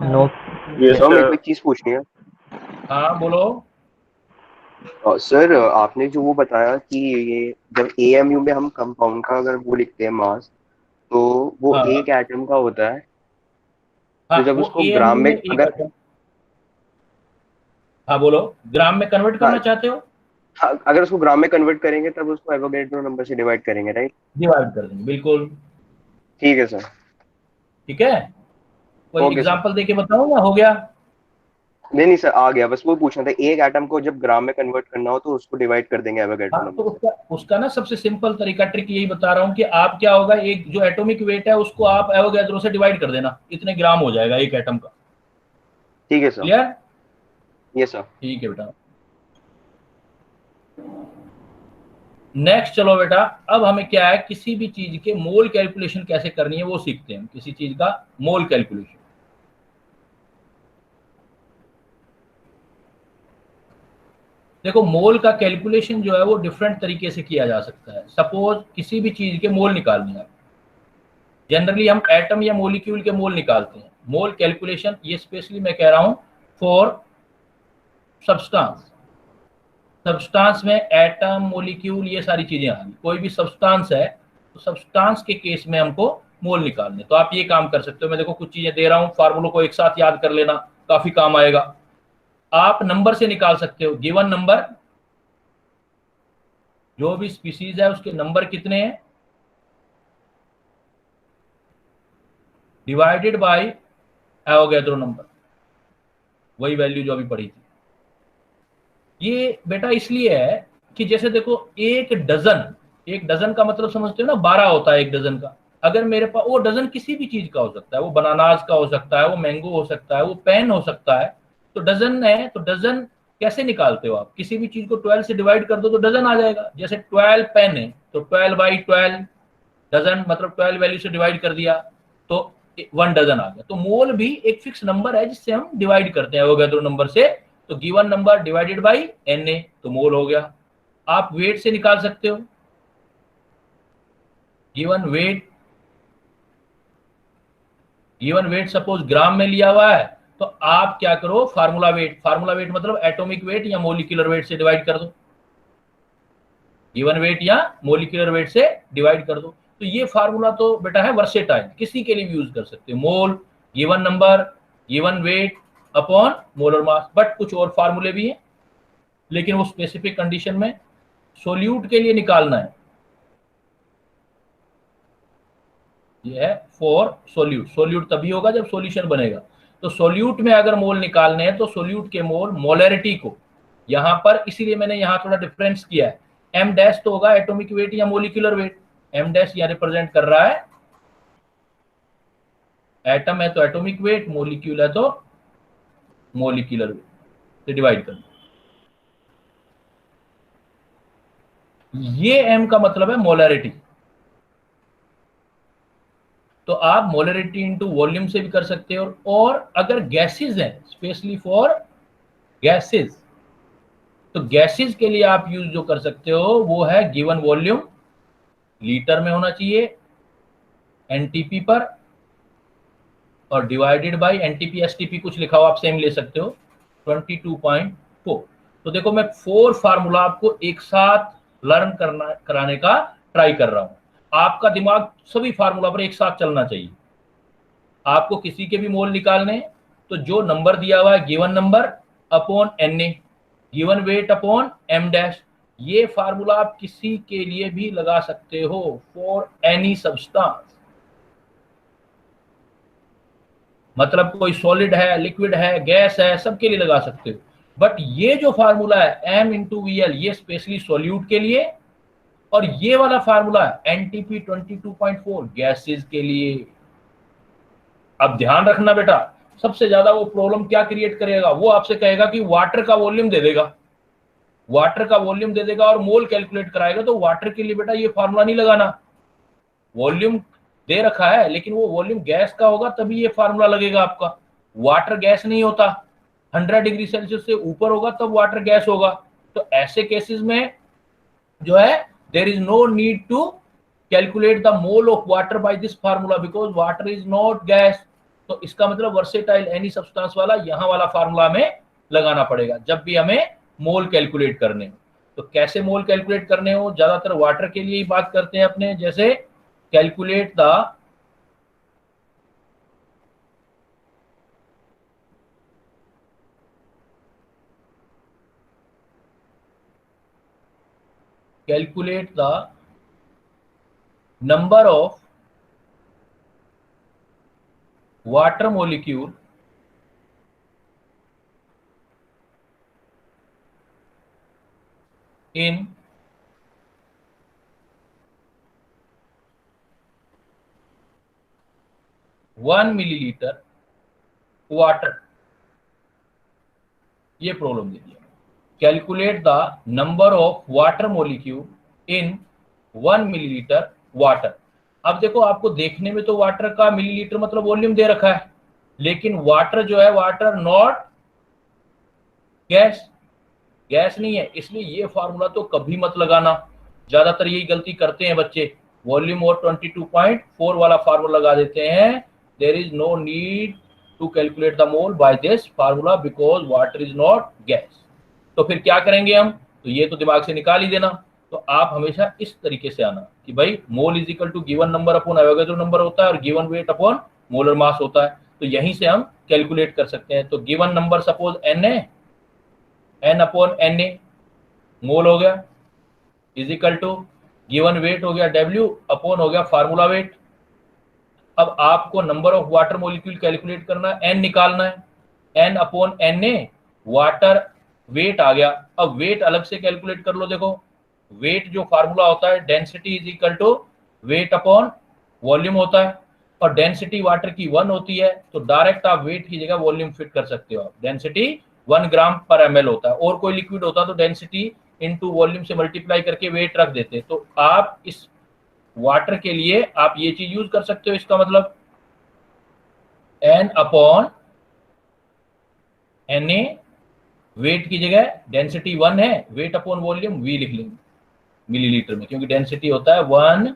[SPEAKER 2] नो
[SPEAKER 4] सर एक चीज पूछनी है।
[SPEAKER 1] हाँ बोलो।
[SPEAKER 4] सर आपने जो वो बताया कि ये जब AMU में हम कंपाउंड का अगर वो लिखते हैं मास, तो वो
[SPEAKER 1] हाँ,
[SPEAKER 4] एक एटम का होता है।
[SPEAKER 1] हाँ,
[SPEAKER 4] तो जब
[SPEAKER 1] वो
[SPEAKER 4] उसको
[SPEAKER 1] AMU
[SPEAKER 4] ग्राम में
[SPEAKER 1] एक
[SPEAKER 4] अगर
[SPEAKER 1] atom- हाँ बोलो, ग्राम में कन्वर्ट करना चाहते हो?
[SPEAKER 4] अगर उसको ग्राम में कन्वर्ट करेंगे तब उसको एवोगैड्रो नंबर से डिवाइड करेंगे, राइट?
[SPEAKER 1] डिवाइड कर देंगे, बिल्कुल
[SPEAKER 4] ठीक है सर।
[SPEAKER 1] ठीक है। कोई
[SPEAKER 4] ओके सर।
[SPEAKER 1] एग्जांपल देके बताओ या हो गया?
[SPEAKER 4] नहीं सर, आ गया, बस वो पूछना था, एक एटम को जब ग्राम में कन्वर्ट करना हो तो उसको डिवाइड कर देंगे एवोगैड्रो
[SPEAKER 1] हाँ, तो
[SPEAKER 4] नंबर से।
[SPEAKER 1] उसका ना सबसे सिंपल तरीका, ट्रिक यही बता रहा हूँ कि आप क्या होगा, एक जो एटॉमिक वेट है उसको आप एवोगैड्रो से डिवाइड कर देना, इतने ग्राम हो जाएगा एक एटम का।
[SPEAKER 4] ठीक है सर।
[SPEAKER 1] क्लियर?
[SPEAKER 4] Yes sir.
[SPEAKER 1] ठीक है बेटा। नेक्स्ट चलो बेटा, अब हमें क्या है, किसी भी चीज के मोल कैलकुलेशन कैसे करनी है वो सीखते हैं। किसी चीज का मोल कैलकुलेशन, देखो मोल का कैलकुलेशन जो है वो डिफरेंट तरीके से किया जा सकता है। सपोज किसी भी चीज के मोल निकालने हैं, जनरली हम एटम या मोलिक्यूल के मोल निकालते हैं। मोल कैलकुलेशन ये स्पेशली मैं कह रहा हूं फॉर सब्सटेंस, सब्सटेंस में एटम, मॉलिक्यूल, ये सारी चीजें आ गई। कोई भी सब्सटेंस है तो सब्सटेंस के केस में हमको मोल निकालने, तो आप ये काम कर सकते हो। मैं देखो कुछ चीजें दे रहा हूं, फार्मूलों को एक साथ याद कर लेना, काफी काम आएगा। आप नंबर से निकाल सकते हो। गिवन नंबर, जो भी स्पीसीज है उसके नंबर कितने हैं, डिवाइडेड बाय एवोगैड्रो नंबर, वही वैल्यू जो अभी पढ़ी थी। ये बेटा इसलिए है कि जैसे देखो एक डजन का मतलब समझते हो ना, 12 होता है एक डजन का। अगर मेरे पास वो डजन किसी भी चीज का हो सकता है, वो बनानास का हो सकता है, वो मैंगो हो सकता है, वो पेन हो सकता है, तो डजन है। तो डजन कैसे निकालते हो आप, किसी भी चीज को 12 से डिवाइड कर दो तो डजन आ जाएगा। जैसे 12 पेन है तो 12/12 डजन, मतलब 12 वैल्यू से डिवाइड कर दिया तो 1 डजन आ गया। तो मोल भी एक फिक्स नंबर है जिससे हम डिवाइड करते हैं एवोगैड्रो नंबर से। तो given number divided by Na तो मोल हो गया। आप वेट से निकाल सकते हो, गिवन वेट सपोज ग्राम में लिया हुआ है, तो आप क्या करो, फार्मूला वेट मतलब एटॉमिक वेट या मोलिकुलर वेट से डिवाइड कर दो। गिवन वेट या मोलिकुलर वेट से डिवाइड कर दो। तो ये फार्मूला तो बेटा है वर्सेटाइल, किसी के लिए भी यूज कर सकते हो। Mole, given number, given weight upon molar mass. But कुछ और फार्मूले भी हैं, लेकिन वो स्पेसिफिक कंडीशन में। सोल्यूट के लिए निकालना है, ये है फॉर सोल्यूट तभी होगा जब सॉल्यूशन बनेगा। तो सोल्यूट में अगर मोल निकालने हैं तो सोल्यूट के मोल मोलैरिटी को यहां पर, इसीलिए मैंने यहां थोड़ा डिफरेंस किया है। एम डैश तो होगा एटॉमिक वेट या मोलिकुलर वेट, एम डैश यहां रिप्रेजेंट कर रहा है एटम है तो एटॉमिक वेट, मोलिक्यूल है तो मोलिकुलर वेट से डिवाइड कर। ये एम का मतलब है मोलैरिटी। तो आप मोलरिटी इनटू वॉल्यूम से भी कर सकते हो। और अगर गैसेस हैं, स्पेशली फॉर गैसेस, तो गैसेस के लिए आप यूज जो कर सकते हो वो है गिवन वॉल्यूम, लीटर में होना चाहिए एनटीपी पर, और डिवाइडेड बाय एनटीपी एसटीपी कुछ लिखा हो आप सेम ले सकते हो 22.4। तो देखो मैं 4 फार्मूला आपको एक साथ लर्न कराने का ट्राई कर रहा हूं। आपका दिमाग सभी फार्मूला पर एक साथ चलना चाहिए। आपको किसी के भी मोल निकालने, तो जो नंबर दिया हुआ है given number upon Na, given weight upon m dash, ये फार्मूला आप किसी के लिए भी लगा सकते हो फॉर एनी सब्सटेंस। मतलब कोई सॉलिड है, लिक्विड है, गैस है, सबके लिए लगा सकते हो। बट ये जो फार्मूला है m/VL, ये स्पेशली सॉल्यूट के लिए, और ये वाला फार्मूला है NTP 22.4 गैसेस के लिए। अब ध्यान रखना बेटा, सबसे ज्यादा वो प्रॉब्लम क्या क्रिएट करेगा, वो आपसे कहेगा कि वाटर का वॉल्यूम दे देगा, वाटर का वॉल्यूम दे देगा और मोल कैलकुलेट कराएगा। तो वाटर के लिए बेटा ये फार्मूला नहीं लगाना। वॉल्यूम दे रखा है लेकिन वो वॉल्यूम गैस का होगा तभी ये फार्मूला लगेगा आपका। वाटर गैस नहीं होता, 100 डिग्री सेल्सियस से ऊपर होगा तब वाटर गैस होगा। तो ऐसे केसेस में जो है there is no need to calculate the mole of water by this formula because water is not gas. तो इसका मतलब वर्सेटाइल एनी सब्सटेंस वाला यहाँ वाला फार्मूला हमें लगाना पड़ेगा जब भी हमें मोल कैलकुलेट करने हो। तो कैसे मोल कैलकुलेट करने हो, ज्यादातर वाटर के लिए ही बात करते हैं अपने, जैसे calculate the number of water molecule in 1 milliliter water. ये प्रॉब्लम दे दिया। Calculate the number of water molecule in 1 millilitre water. अब देखो आपको देखने में तो वाटर का मिलीलीटर मतलब वॉल्यूम दे रखा है, लेकिन वाटर जो है वाटर नॉट गैस, गैस नहीं है, इसलिए ये फार्मूला तो कभी मत लगाना। ज्यादातर यही गलती करते हैं बच्चे, वॉल्यूम और 22.4 वाला फार्मूला लगा देते हैं। There is no need to calculate the mole by this formula because water is not gas. तो फिर क्या करेंगे हम, तो ये तो दिमाग से निकाल ही देना। तो आप हमेशा इस तरीके से आना कि भाई mole is equal to given number upon Avogadro number होता है और given weight upon molar mass होता है। तो यहीं से हम कैलकुलेट कर सकते हैं। तो गिवन नंबर सपोज एन है, N upon N A mole हो गया, is equal to given weight हो गया डब्ल्यू अपॉन हो गया फार्मूला वेट। अब आपको number of water molecule calculate करना है, एन निकालना है, N upon N A water weight आ गया। अब वेट अलग से कैलकुलेट कर लो। देखो वेट जो फार्मूला होता है density is equal to weight upon volume होता है, और डेंसिटी वाटर की 1 होती है, तो डायरेक्ट आप वेट की जगह वॉल्यूम फिट कर सकते हो। आप डेंसिटी 1 ग्राम पर एमएल होता है, और कोई लिक्विड होता तो डेंसिटी इनटू वॉल्यूम से मल्टीप्लाई करके वेट रख देते। तो आप इस वाटर के लिए आप ये चीज यूज कर सकते हो। इसका मतलब N upon N A, weight की जगह डेंसिटी 1 है, वेट अपॉन वॉल्यूम वी लिख लेंगे मिलीलीटर में, क्योंकि डेंसिटी होता है 1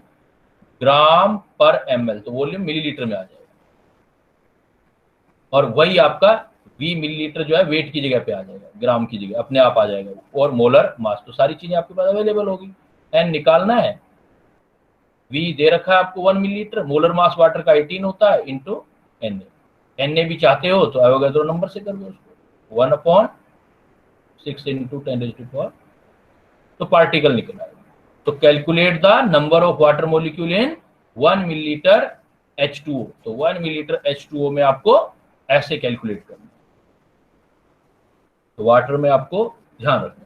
[SPEAKER 1] ग्राम पर एमएल, तो वॉल्यूम मिलीलीटर में आ जाएगा। और वही आपका वी मिलीलीटर जो है वेट की जगह पे आ जाएगा, ग्राम की जगह अपने आप आ जाएगा, और मोलर मास। तो सारी चीजें आपके पास अवेलेबल होगी। एन निकालना है, वी दे रखा है आपको 1 मिलीलीटर, मोलर मास वाटर का 18 होता है इंटू एन ए। एन ए भी चाहते हो तो एवोगैड्रो नंबर से कर दो उसको, 1/6 इंटू 10⁴, तो पार्टिकल निकल आएगा। तो calculate the number of water molecule in 1 millilitre H2O। तो 1 मिलीलीटर H2O में आपको ऐसे कैलकुलेट करना है। तो वाटर में आपको ध्यान रखना है।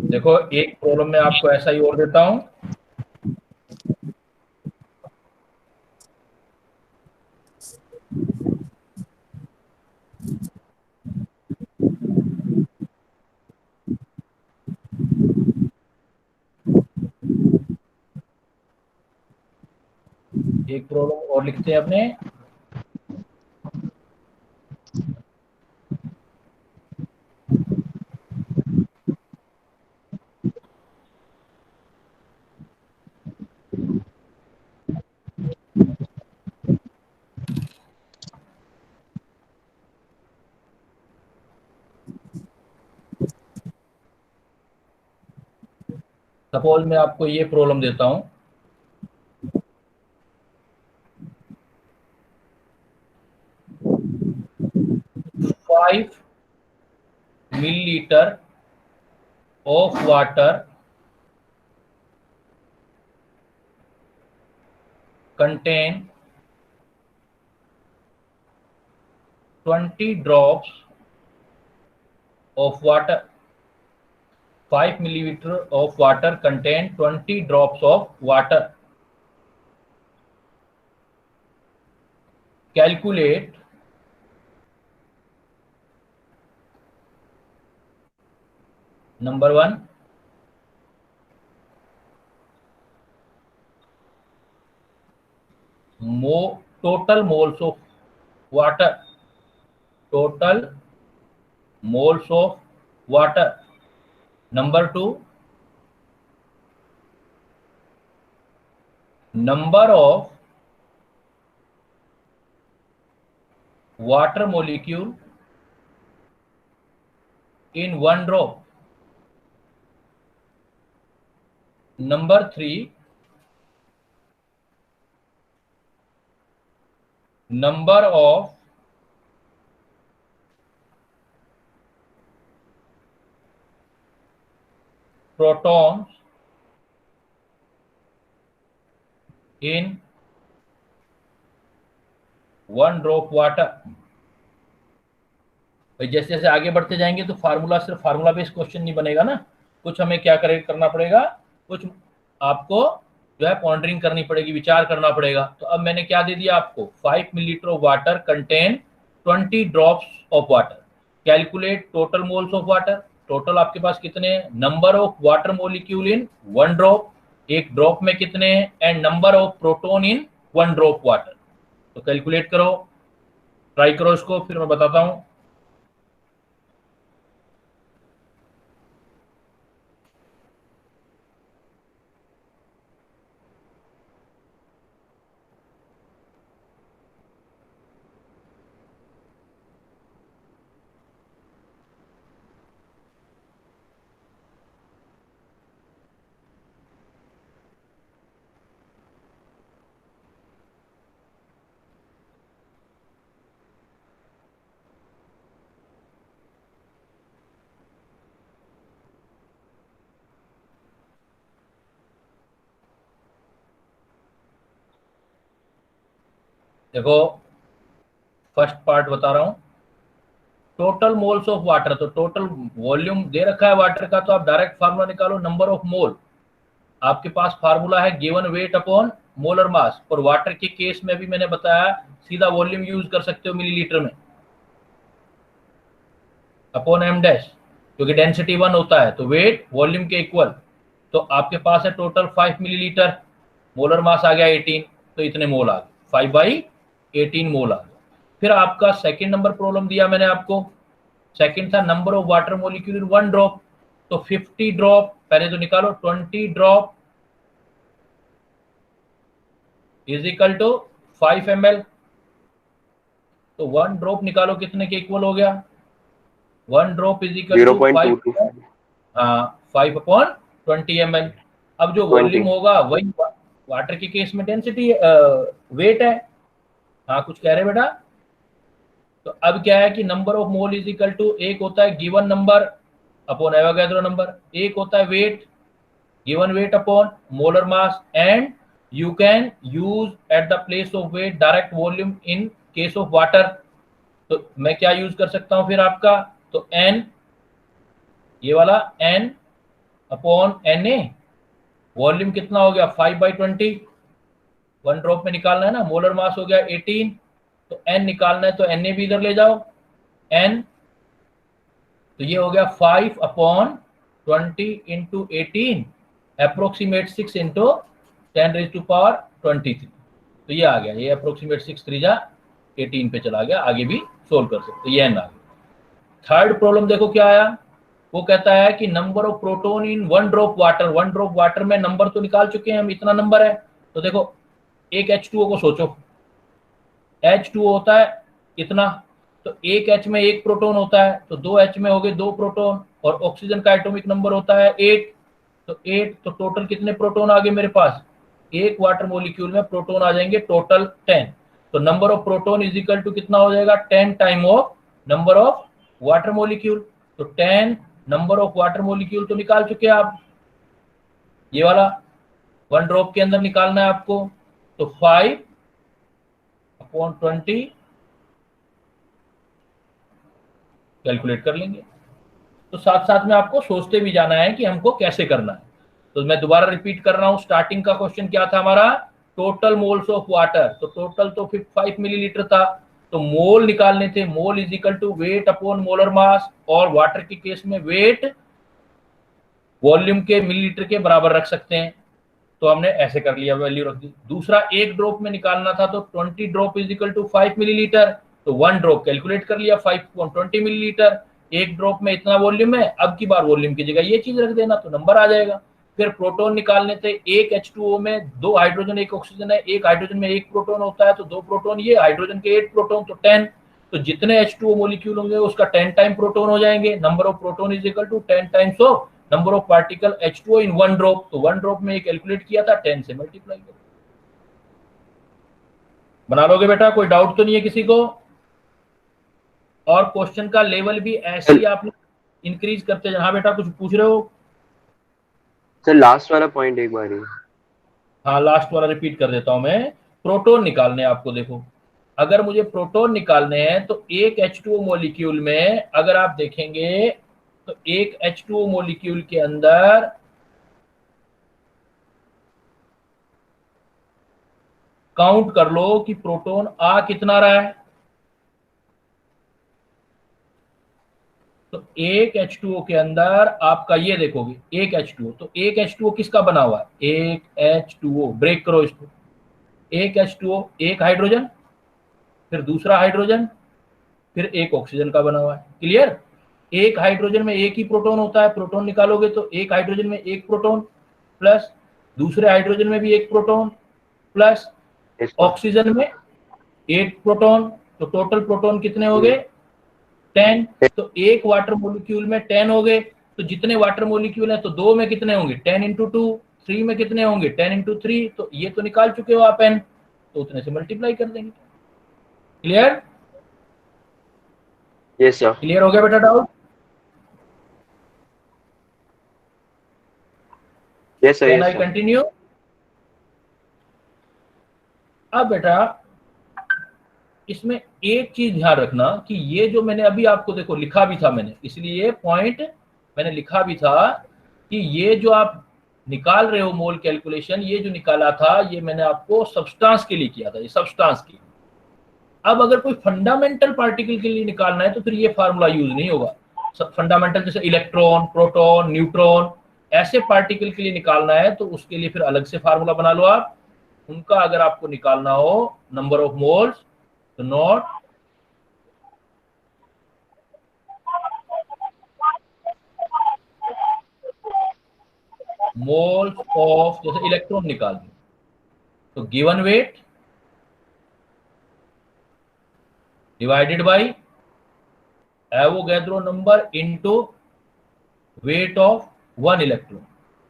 [SPEAKER 1] देखो एक प्रॉब्लम में आपको ऐसा ही और देता हूं। एक प्रॉब्लम और लिखते हैं अपने। सपोज मैं आपको ये प्रॉब्लम देता हूं, 5 milliliter of water contain 20 drops of water. 5 milliliter of water contain 20 drops of water. Calculate number 1, total moles of water. Total moles of water. Number 2, number of water molecule in 1 drop. Number 3, number of protons in 1 drop water. भाई जैसे जैसे आगे बढ़ते जाएंगे तो formula सिर्फ formula based question नहीं बनेगा ना, कुछ हमें क्या करना पड़ेगा, कुछ आपको जो है पॉन्डरिंग करनी पड़ेगी, विचार करना पड़ेगा। तो अब मैंने क्या दे दिया आपको, 5 millilitre of water contain 20 drops of water. Calculate total moles of water. Total आपके पास कितने, number of water molecule in 1 drop, एक ड्रॉप में कितने हैं, and number of proton in 1 drop water. तो कैलकुलेट करो, ट्राई करो इसको, फिर मैं बताता हूं। देखो फर्स्ट पार्ट बता रहा हूं, टोटल मोल्स ऑफ वाटर। तो टोटल वॉल्यूम दे रखा है वाटर का, तो आप डायरेक्ट फार्मूला निकालो, नंबर ऑफ मोल। आपके पास फार्मूला है given weight upon molar mass, और वाटर के केस में भी मैंने बताया सीधा वॉल्यूम यूज कर सकते हो मिलीलीटर में, अपॉन एम डैश, क्योंकि डेंसिटी 1 होता है तो वेट वॉल्यूम के इक्वल। तो आपके पास है टोटल 5 मिलीलीटर, मोलर मास आ गया 18, तो इतने मोल आ गए, 5/18 मोल आ गया। फिर आपका सेकंड नंबर प्रॉब्लम दिया मैंने आपको, सेकंड था number of water molecule in 1 drop. तो 50 ड्रॉप पहले तो निकालो, 20 drop is equal to 5 ml। तो 1 ड्रॉप निकालो कितने के इक्वल हो गया, 1 ड्रॉप इज इक्वल टू 5,
[SPEAKER 4] 0.225
[SPEAKER 1] हाँ 5/20 ml। अब जो वॉल्यूम
[SPEAKER 4] 20।
[SPEAKER 1] होगा वही वाटर के केस में डेंसिटी वेट है। हाँ कुछ कह रहे बेटा। तो अब क्या है कि number of mole is equal to, एक होता है given number upon Avogadro number, एक होता है weight, given weight upon molar mass, and you can use at the place of weight direct volume in case of water। तो मैं क्या use कर सकता हूं फिर आपका, तो n, ये वाला n अपॉन Na, वॉल्यूम कितना हो गया 5/20, 1 ड्रॉप में निकालना है ना, मोलर मास हो गया 18, तो n निकालना है तो Na भी इधर ले जाओ n, तो ये हो गया 5/20 इंटू 18 अप्रोक्सीमेट 6 इंटू 10⁻23। तो ये आ गया, ये अप्रोक्सीमेट 6 3 जा 18 पे चला गया, आगे भी सोल्व कर सकते, ये एन आ गया। थर्ड प्रॉब्लम देखो क्या आया, वो कहता है कि number of proton in 1 drop water. 1 drop water में नंबर तो निकाल चुके हैं हम, इतना नंबर है। तो देखो एक H2O को सोचो, H2O होता है इतना, तो एक H में एक प्रोटोन होता है, तो 2 H में हो गए 2 प्रोटोन, और ऑक्सीजन का एटॉमिक नंबर होता है 8, तो 8, तो टोटल कितने प्रोटोन आ गए मेरे पास, एक वाटर मॉलिक्यूल में प्रोटोन आ जाएंगे टोटल 10। तो number of proton is equal to कितना हो जाएगा, 10 time of number of water molecule. तो 10 नंबर ऑफ वाटर मॉलिक्यूल तो निकाल चुके हैं आप, ये वाला 1 ड्रॉप के अंदर निकालना है आपको, तो 5/20 कैलकुलेट कर लेंगे। तो साथ साथ में आपको सोचते भी जाना है कि हमको कैसे करना है। तो मैं दोबारा रिपीट कर रहा हूं, स्टार्टिंग का क्वेश्चन क्या था हमारा, टोटल मोल्स ऑफ वाटर। तो टोटल तो 5 मिलीलीटर था, तो मोल निकालने थे, mole is equal to weight upon molar mass, और वाटर के केस में वेट वॉल्यूम के मिलीलीटर के बराबर रख सकते हैं, तो हमने ऐसे कर लिया, वैल्यू रख दी। दूसरा एक ड्रॉप में निकालना था, तो 20 drop is equal to 5 millilitre, तो 1 ड्रॉप कैलकुलेट कर लिया 5/20 मिलीलीटर, एक ड्रॉप में इतना वॉल्यूम है, अब की बार वॉल्यूम की जगह ये चीज रख देना तो नंबर आ जाएगा। फिर प्रोटोन निकालने थे, एक H2O में 2 हाइड्रोजन 1 ऑक्सीजन है, एक हाइड्रोजन में 1 प्रोटोन होता है, तो 2 प्रोटोन ये, हाइड्रोजन के 8 प्रोटोन, तो 10। तो जितने H2O मॉलिक्यूल होंगे उसका 10 टाइम प्रोटोन हो जाएंगे, number of proton is equal to 10 times of number of particle H2O in 1 drop. तो 1 ड्रॉप में ये कैलकुलेट किया था, 10 से मल्टीप्लाई करो। बना लोगे बेटा, कोई डाउट तो नहीं है किसी को? और क्वेश्चन का लेवल भी ऐसे ही आप इंक्रीज करते जाए। हाँ बेटा कुछ पूछ रहे हो?
[SPEAKER 4] सर लास्ट वाला पॉइंट एक बार ही।
[SPEAKER 1] हाँ लास्ट वाला रिपीट कर देता हूं मैं। प्रोटोन निकालने हैं आपको, देखो अगर मुझे प्रोटोन निकालने हैं तो एक H2O मॉलिक्यूल में अगर आप देखेंगे तो एक H2O मॉलिक्यूल के अंदर काउंट कर लो कि प्रोटोन आ कितना रहा है। तो एक H2O के अंदर आपका ये देखोगे एक H2O, तो एक H2O किसका बना हुआ है? एक H2O, ब्रेक करो इसको, एक H2O, एक हाइड्रोजन, फिर दूसरा हाइड्रोजन, फिर एक ऑक्सीजन का बना हुआ है। क्लियर? एक हाइड्रोजन में एक ही प्रोटॉन होता है, प्रोटॉन निकालोगे तो एक हाइड्रोजन में एक प्रोटॉन, प्लस दूसरे हाइड्रोजन में भी एक प्रोटॉन, प्लस ऑक्सीजन में एक प्रोटॉन, तो टोटल प्रोटॉन कितने हो गए? 10। तो एक वाटर मोलिक्यूल में 10 हो गए, तो जितने वाटर मोलिक्यूल हैं तो दो में कितने होंगे? 10 इंटू 2, 3 में कितने होंगे? 10 इंटू 3, तो ये तो निकाल चुके हो आप n, तो उतने से मल्टीप्लाई कर देंगे। क्लियर?
[SPEAKER 4] Yes sir.
[SPEAKER 1] क्लियर हो गया बेटा doubt?
[SPEAKER 4] Yes sir.
[SPEAKER 1] Can I continue? अब बेटा इसमें एक चीज ध्यान रखना कि ये जो मैंने अभी आपको देखो लिखा भी था मैंने, इसलिए पॉइंट मैंने लिखा भी था कि ये जो आप निकाल रहे हो मोल कैलकुलेशन, ये जो निकाला था ये मैंने आपको सब्सटेंस के लिए किया था, ये सब्सटेंस के लिए। अब अगर कोई फंडामेंटल पार्टिकल के लिए निकालना है तो फिर ये फार्मूला यूज नहीं होगा। फंडामेंटल जैसे इलेक्ट्रॉन, प्रोटॉन, न्यूट्रॉन, ऐसे पार्टिकल के लिए निकालना है तो उसके लिए फिर अलग से फार्मूला बना लो आप। उनका अगर आपको निकालना हो नंबर ऑफ मोल्स, तो नॉट मोल्स ऑफ, जैसे इलेक्ट्रॉन निकाल दो तो given weight divided by Avogadro number into weight of one electron.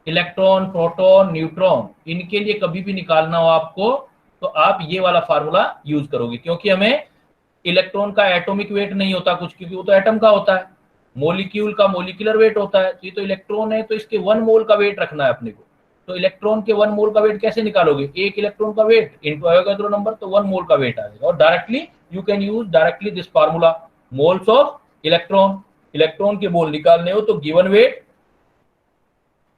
[SPEAKER 1] Electron, proton, neutron, इनके लिए कभी भी निकालना हो आपको तो आप ये वाला फार्मूला यूज करोगे, क्योंकि हमें इलेक्ट्रॉन का एटॉमिक वेट नहीं होता कुछ, क्योंकि वो तो एटम का होता है। मोलिक्यूल का मोलिकुलर वेट होता है, तो ये तो इलेक्ट्रॉन है तो इसके 1 मोल का वेट रखना है अपने को। तो इलेक्ट्रॉन के 1 मोल का वेट कैसे निकालोगे? एक इलेक्ट्रॉन का वेट इनटू एवोगैड्रो नंबर, तो 1 मोल का वेट आ जाएगा। और directly you can use directly this formula, moles of electron. Electron के मोल निकालने हो तो given weight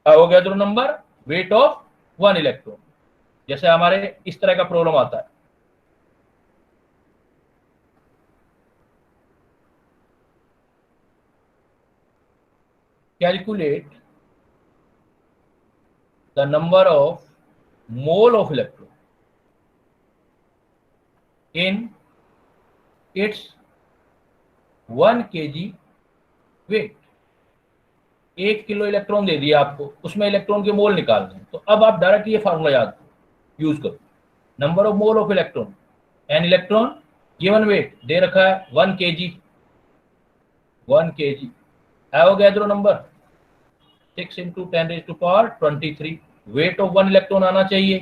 [SPEAKER 1] Avogadro number, wait of 1 electron. जैसे हमारे इस तरह का प्रॉब्लम आता है, calculate the number of mole of electron in its 1 kg weight। 1 kilo electron दे दिया आपको, उसमें इलेक्ट्रॉन के मोल निकालने हैं, तो अब आप डायरेक्ट ये फार्मूला याद यूज करो, number of mole of electron, N electron, given weight दे रखा है 1 kg, 1 kg, Avogadro number 6 into 10⁻23, weight of 1 electron आना चाहिए।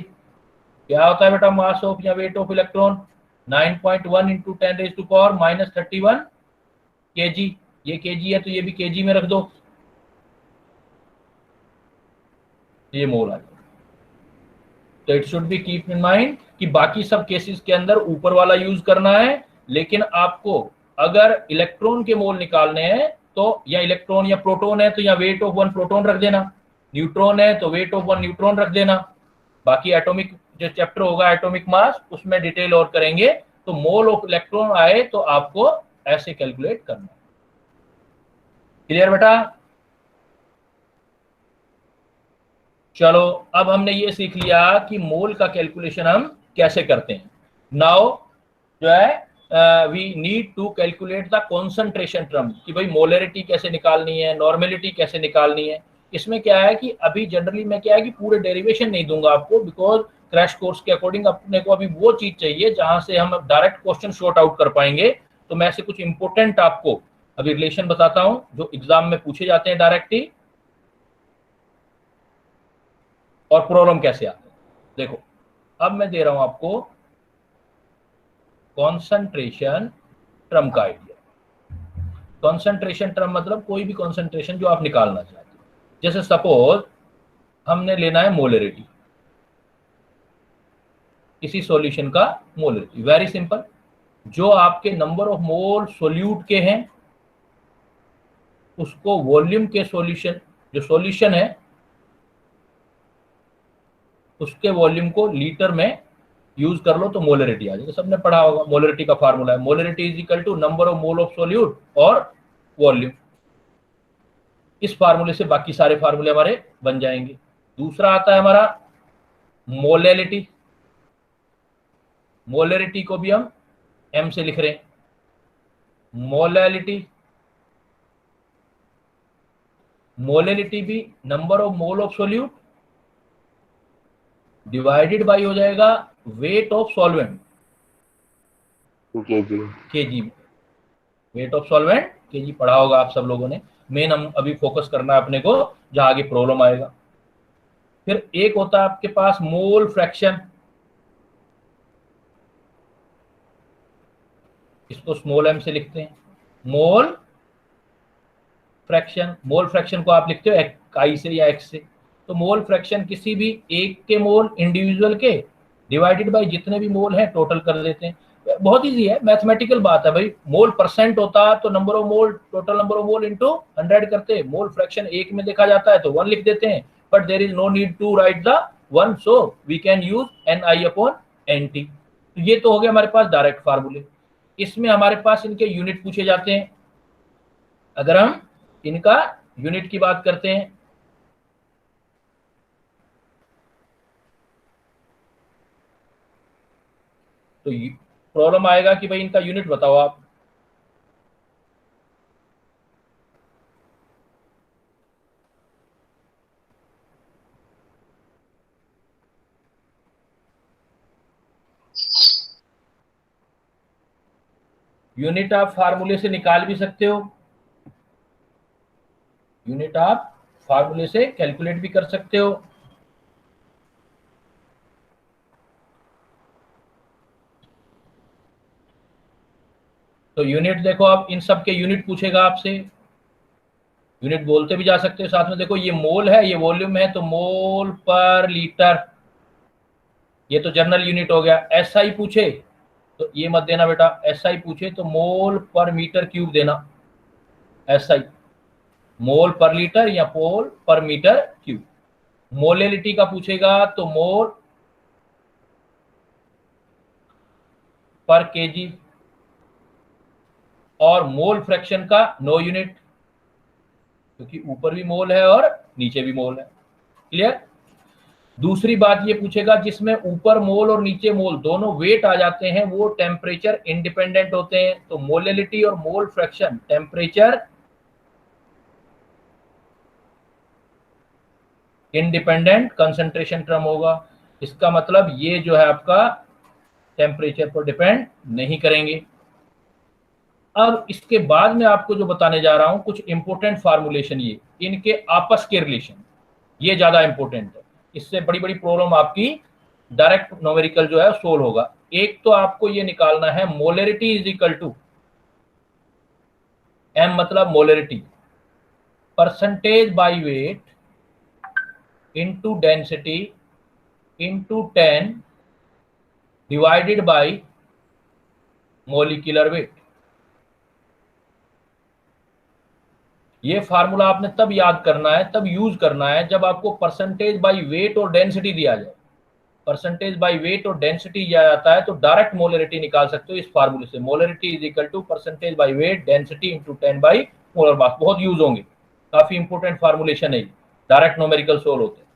[SPEAKER 1] क्या होता है बेटा मास ऑफ या weight of electron? 9.1 into 10⁻31 kg। ये kg है तो ये भी kg में रख दो, ये मोल आ जाएगा। तो it should be keep in mind कि बाकी सब केसेस के अंदर ऊपर वाला यूज करना है, लेकिन आपको अगर इलेक्ट्रॉन के मोल निकालने हैं तो या इलेक्ट्रॉन या प्रोटॉन है तो या वेट ऑफ 1 प्रोटॉन रख देना, न्यूट्रॉन है तो वेट ऑफ 1 न्यूट्रॉन रख देना। बाकी एटॉमिक जो चैप्टर होगा एटॉमिक मास, उसमें डिटेल और करेंगे। तो मोल ऑफ इलेक्ट्रॉन आए तो आपको ऐसे कैलकुलेट करना। क्लियर बेटा? चलो अब हमने ये सीख लिया कि मोल का कैलकुलेशन हम कैसे करते हैं। नाउ जो है we need to calculate the concentration term, कि भाई मोलरिटी कैसे निकालनी है, नॉर्मेलिटी कैसे निकालनी है। इसमें क्या है कि अभी जनरली मैं क्या है कि पूरे डेरिवेशन नहीं दूंगा आपको, बिकॉज क्रैश कोर्स के अकॉर्डिंग अपने को अभी वो चीज चाहिए जहां से हम डायरेक्ट क्वेश्चन शॉर्ट आउट कर पाएंगे। तो मैं ऐसे कुछ इंपॉर्टेंट आपको अभी रिलेशन बताता हूं जो एग्जाम में पूछे जाते हैं डायरेक्टली, और प्रॉब्लम कैसे आते हैं। देखो अब मैं दे रहा हूं आपको कॉन्सेंट्रेशन टर्म का आइडिया। कॉन्सेंट्रेशन टर्म मतलब कोई भी कॉन्सेंट्रेशन जो आप निकालना चाहते हो। जैसे सपोज हमने लेना है मोलरिटी, किसी सॉल्यूशन का मोलरिटी, वेरी सिंपल। जो आपके नंबर ऑफ मोल सोल्यूट के हैं उसको वॉल्यूम के सॉल्यूशन, जो सॉल्यूशन है उसके वॉल्यूम को लीटर में यूज कर लो तो मोलरिटी आ जाएगा। सबने पढ़ा होगा मोलरिटी का फार्मूला है, molarity is equal to number of mole of solute और वॉल्यूम। इस फार्मूले से बाकी सारे फार्मूले हमारे बन जाएंगे। दूसरा आता है हमारा मोलैलिटी। मोलैलिटी को भी हम m से लिख रहे हैं। मोलैलिटी, मोलैलिटी भी number of mole of solute divided bye हो जाएगा weight of solvent,
[SPEAKER 4] KG.
[SPEAKER 1] KG. Wait of solvent KG पढ़ा होगा आप सब लोगों ने। मेन हम अभी फोकस करना है अपने को, जहां आगे प्रॉब्लम आएगा। फिर एक होता है आपके पास मोल फ्रैक्शन, इसको स्मॉल m से लिखते हैं। मोल फ्रैक्शन, मोल फ्रैक्शन को आप लिखते हो i से या x से। तो मोल फ्रैक्शन किसी भी एक के मोल इंडिविजुअल के डिवाइडेड बाय जितने भी मोल हैं टोटल कर देते हैं। बहुत इजी है, मैथमेटिकल बात है भाई। मोल परसेंट होता है तो number of mole, total number of mole into 100 करते हैं। मोल फ्रैक्शन एक में देखा जाता है तो 1 लिख देते हैं, but there is no need to write the 1, so we can use NI/NT। तो ये तो हो गया हमारे पास डायरेक्ट फार्मूले। इसमें हमारे पास इनके यूनिट पूछे जाते हैं। अगर हम इनका यूनिट की बात करते हैं, तो प्रॉब्लम आएगा कि भाई इनका यूनिट बताओ आप। यूनिट आप फार्मूले से निकाल भी सकते हो, यूनिट आप फार्मूले से कैलकुलेट भी कर सकते हो। तो यूनिट देखो, आप इन सब के यूनिट पूछेगा आपसे, यूनिट बोलते भी जा सकते हो साथ में। देखो ये मोल है, ये वॉल्यूम है, तो मोल पर लीटर, ये तो जनरल यूनिट हो गया। SI पूछे तो ये मत देना बेटा, SI पूछे तो मोल पर मीटर क्यूब देना। SI मोल पर लीटर या मोल पर मीटर क्यूब। मोलैलिटी का पूछेगा तो मोल पर केजी, और मोल फ्रैक्शन का नो यूनिट, क्योंकि ऊपर भी मोल है और नीचे भी मोल है। क्लियर। दूसरी बात ये पूछेगा जिसमें ऊपर मोल और नीचे मोल दोनों वेट आ जाते हैं, वो टेम्परेचर इंडिपेंडेंट होते हैं। तो मोलैलिटी और mole fraction temperature independent concentration term होगा। इसका मतलब ये जो है आपका टेम्परेचर पर डिपेंड नहीं करेंगे। अब इसके बाद में आपको जो बताने जा रहा हूं कुछ इंपॉर्टेंट फार्मूलेशन, ये इनके आपस के रिलेशन, ये ज्यादा इंपॉर्टेंट है। इससे बड़ी बड़ी प्रॉब्लम आपकी डायरेक्ट न्यूमेरिकल जो है सोल्व होगा। एक तो आपको ये निकालना है molarity is equal to m, मतलब molarity percentage by weight into density into 10 divided by molecular weight. ये फार्मूला आपने तब याद करना है, तब यूज करना है जब आपको परसेंटेज बाय वेट और डेंसिटी दिया जाए। परसेंटेज बाय वेट और डेंसिटी दिया जाता है तो डायरेक्ट मोलैरिटी निकाल सकते हो इस फार्मूले से। Molarity is equal to percentage by weight density into 10 by molar mass. बहुत यूज होंगे, काफी इंपोर्टेंट फार्मूलेशन है, डायरेक्ट न्यूमेरिकल सोल्व होते हैं।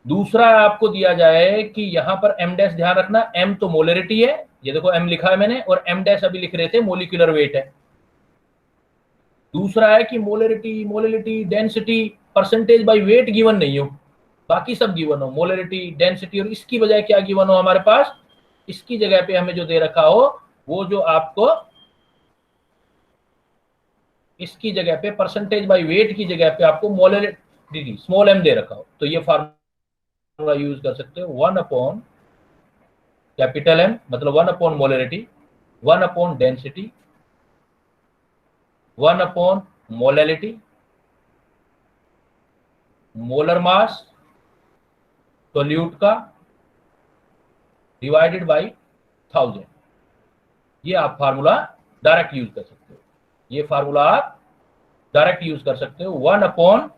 [SPEAKER 1] दूसरा आपको दिया जाए कि यहाँ पर m डैश, ध्यान रखना m तो मोलैरिटी है, ये देखो m लिखा है मैंने, और m डैश अभी लिख रहे थे मोलिकुलर वेट है। दूसरा है कि molarity, molality, density, percentage by wait given नहीं हो, बाकी सब गिवन हो। मोलैरिटी, डेंसिटी, और इसकी बजाय क्या गिवन हो हमारे पास, इसकी जगह पे हमें जो दे रखा हो वो जो आपको इसकी जगह पे परसेंटेज बाय वेट की जगह पे आपको मोलैरिटी स्मॉल m दे रखा हो, तो ये फार्मूला यूज कर सकते हो। 1 अपॉन कैपिटल M, मतलब 1 upon molarity, 1 upon density, 1 upon molality, molar mass solute का डिवाइडेड बाय 1000। ये आप फार्मूला डायरेक्ट यूज कर सकते हो, ये फार्मूला आप डायरेक्ट यूज कर सकते हो। 1 अपॉन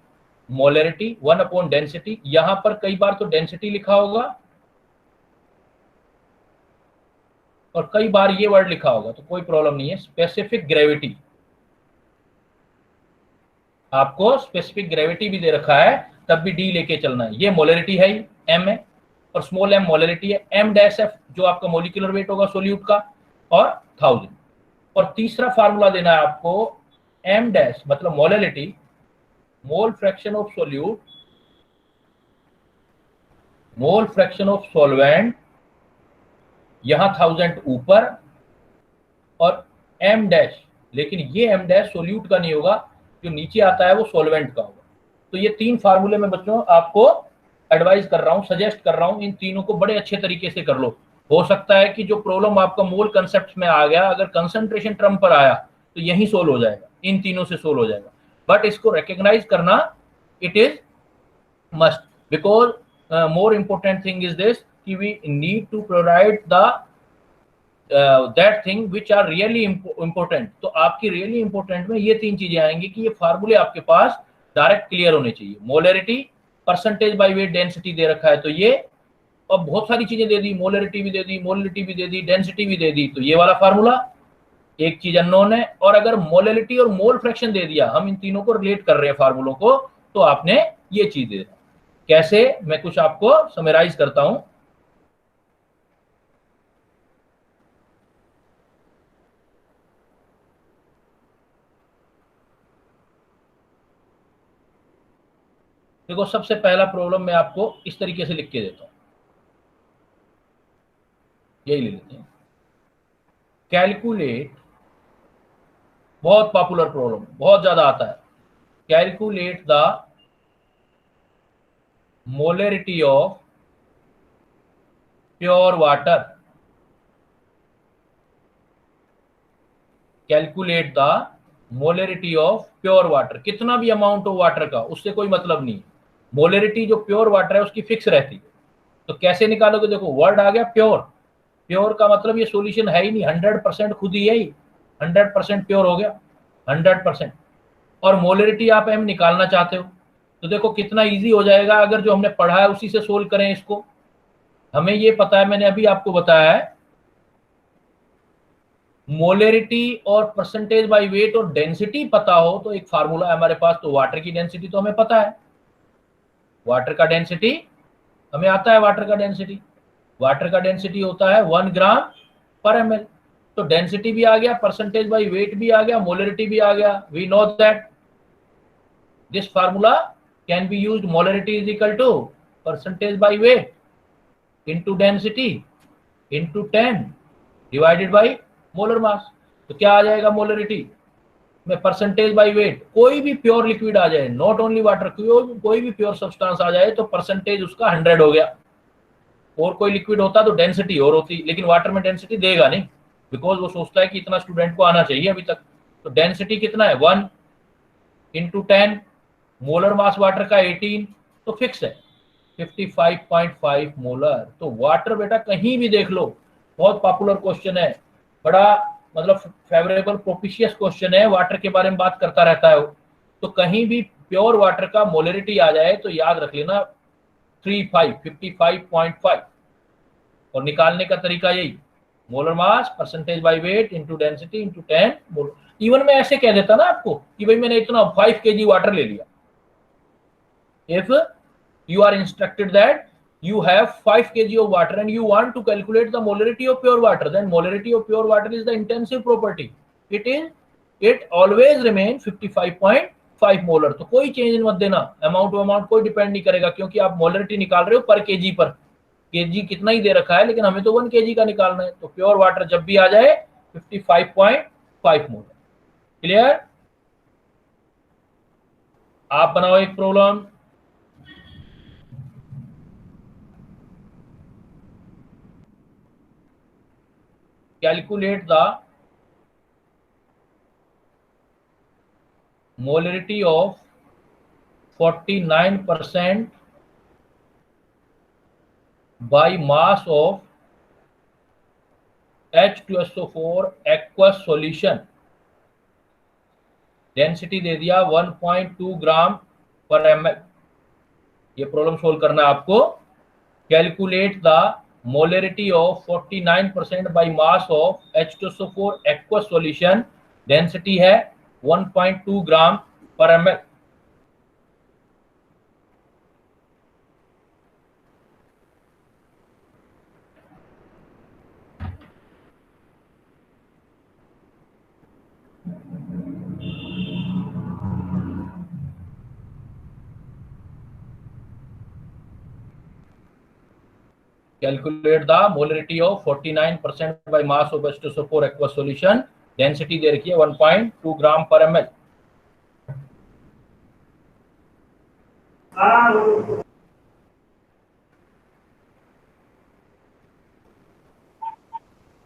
[SPEAKER 1] मोलैरिटी, 1 अपॉन डेंसिटी, यहां पर कई बार तो डेंसिटी लिखा होगा और कई बार ये वर्ड लिखा होगा, तो कोई प्रॉब्लम नहीं है। स्पेसिफिक ग्रेविटी, आपको स्पेसिफिक ग्रेविटी भी दे रखा है, तब भी डी लेके चलना है। ये मोलरिटी है, एम है, और स्मॉल एम मोलरिटी है, एम डैश एफ जो आपका मोलिकुलर वेट होगा सोल्यूट का, और 1000। और तीसरा फार्मूला देना है आपको, एम डैश मतलब molarity, mole fraction of solute, mole fraction of solvent, यहां 1000 ऊपर, और एम डैश, लेकिन ये एम डैश सोल्यूट का नहीं होगा, जो नीचे आता है वो सॉल्वेंट का होगा। तो ये 3 फार्मूले में बच्चों आपको एडवाइस कर रहा हूं, सजेस्ट कर रहा हूं, इन तीनों को बड़े अच्छे तरीके से कर लो। हो सकता है कि जो प्रॉब्लम आपका मोल कंसेप्ट में आ गया, अगर कंसंट्रेशन टर्म पर आया तो यही सोल्व हो जाएगा, इन तीनों से सोल्व हो जाएगा। बट इसको रिकॉग्नाइज करना, it is must, because more important thing is this कि we need to provide the that thing which are really important। तो आपकी really important में ये 3 चीजें आएंगी कि ये फार्मूले आपके पास डायरेक्ट क्लियर होने चाहिए। Molarity, percentage by weight, density दे रखा है तो ये, और बहुत सारी चीजें दे दी, मोलरिटी भी दे दी, मोलरिटी भी दे दी, डेंसिटी भी दे दी, तो ये वाला फार्मूला एक चीज अननोन है। और अगर मोलरिटी और मोल फ्रैक्शन दे दिया, हम इन तीनों को रिलेट कर रहे हैं फार्मूलों को, तो आपने ये चीज दे दी। कैसे, मैं कुछ आपको समराइज करता हूं। देखो, सबसे पहला प्रॉब्लम मैं आपको इस तरीके से लिख के देता हूं, यही ले लेते हैं। कैलकुलेट, बहुत पॉपुलर प्रॉब्लम, बहुत ज्यादा आता है। Calculate the molarity of pure water, calculate the molarity of pure water. कितना भी अमाउंट हो वाटर का, उससे कोई मतलब नहीं। मोलरिटी जो प्योर वाटर है उसकी फिक्स रहती है। तो कैसे निकालोगे, देखो वर्ड आ गया प्योर। प्योर का मतलब ये सॉल्यूशन है ही नहीं, 100% खुद ही है ही, 100% प्योर हो गया, 100%। और मोलरिटी आप एम निकालना चाहते हो, तो देखो कितना इजी हो जाएगा अगर जो हमने पढ़ा है उसी से सोल्व करें इसको। हमें ये पता है, मैंने अभी आपको बताया है, मोलरिटी और परसेंटेज बाय वेट और डेंसिटी पता हो तो एक फार्मूला है हमारे पास। तो वाटर की डेंसिटी तो हमें पता है, वाटर का डेंसिटी हमें आता है, वाटर का डेंसिटी होता है 1 ग्राम पर ml। तो डेंसिटी भी आ गया, परसेंटेज बाय वेट भी आ गया, मोलरिटी भी आ गया। We know that this formula can be used, molarity is equal to percentage by weight into density into 10 divided by molar mass. तो क्या आ जाएगा मोलरिटी में, परसेंटेज बाय वेट, कोई भी प्योर लिक्विड आ जाए, नॉट ओनली वाटर, कोई भी pure substance आ जाए तो परसेंटेज उसका 100 हो गया। और कोई लिक्विड होता तो डेंसिटी और होती, लेकिन वाटर में डेंसिटी देगा नहीं, बिकॉज वो सोचता है कि इतना स्टूडेंट को आना चाहिए अभी तक। तो डेंसिटी कितना है, 1 इंटू 10, मोलर मास वाटर का 18, तो फिक्स है 55.5 मोलर। तो वाटर बेटा कहीं भी देख लो, बहुत पॉपुलर क्वेश्चन है, बड़ा मतलब फेवरेबल प्रोपिशियस क्वेश्चन है, वाटर के बारे में बात करता रहता है वो। तो कहीं भी प्योर वाटर का मोलरिटी आ जाए तो याद रख लेना 55.5। और निकालने का तरीका यही, molar mass percentage by weight into density into 10 molar. Even मैं ऐसे कह देता ना आपको कि भाई मैंने इतना 5 kg वाटर ले लिया, if you are instructed that you have 5 kg of water and you want to calculate the molarity of pure water, then molarity of pure water is the intensive property, it always remain 55.5 molar. तो कोई change मत देना, amount कोई depend नहीं करेगा, क्योंकि आप molarity निकाल रहे हो पर केजी पर, केजी कितना ही दे रखा है, लेकिन हमें तो 1 kg का निकालना है। तो प्योर वाटर जब भी आ जाए 55.5 मोलर। क्लियर? आप बनाओ एक problem. Calculate the molarity of 49% by mass of H2SO4 aqueous solution। Density दे दिया 1.2 ग्राम पर ml। ये प्रॉब्लम सोल्व करना है आपको। Calculate the molarity of 49% by mass of H2SO4 aqueous solution, density है 1.2 ग्राम पर ml। Calculate the molarity of 49% by mass of H2SO4 aqua solution, density दे रखी है 1.2 ग्राम पर ml।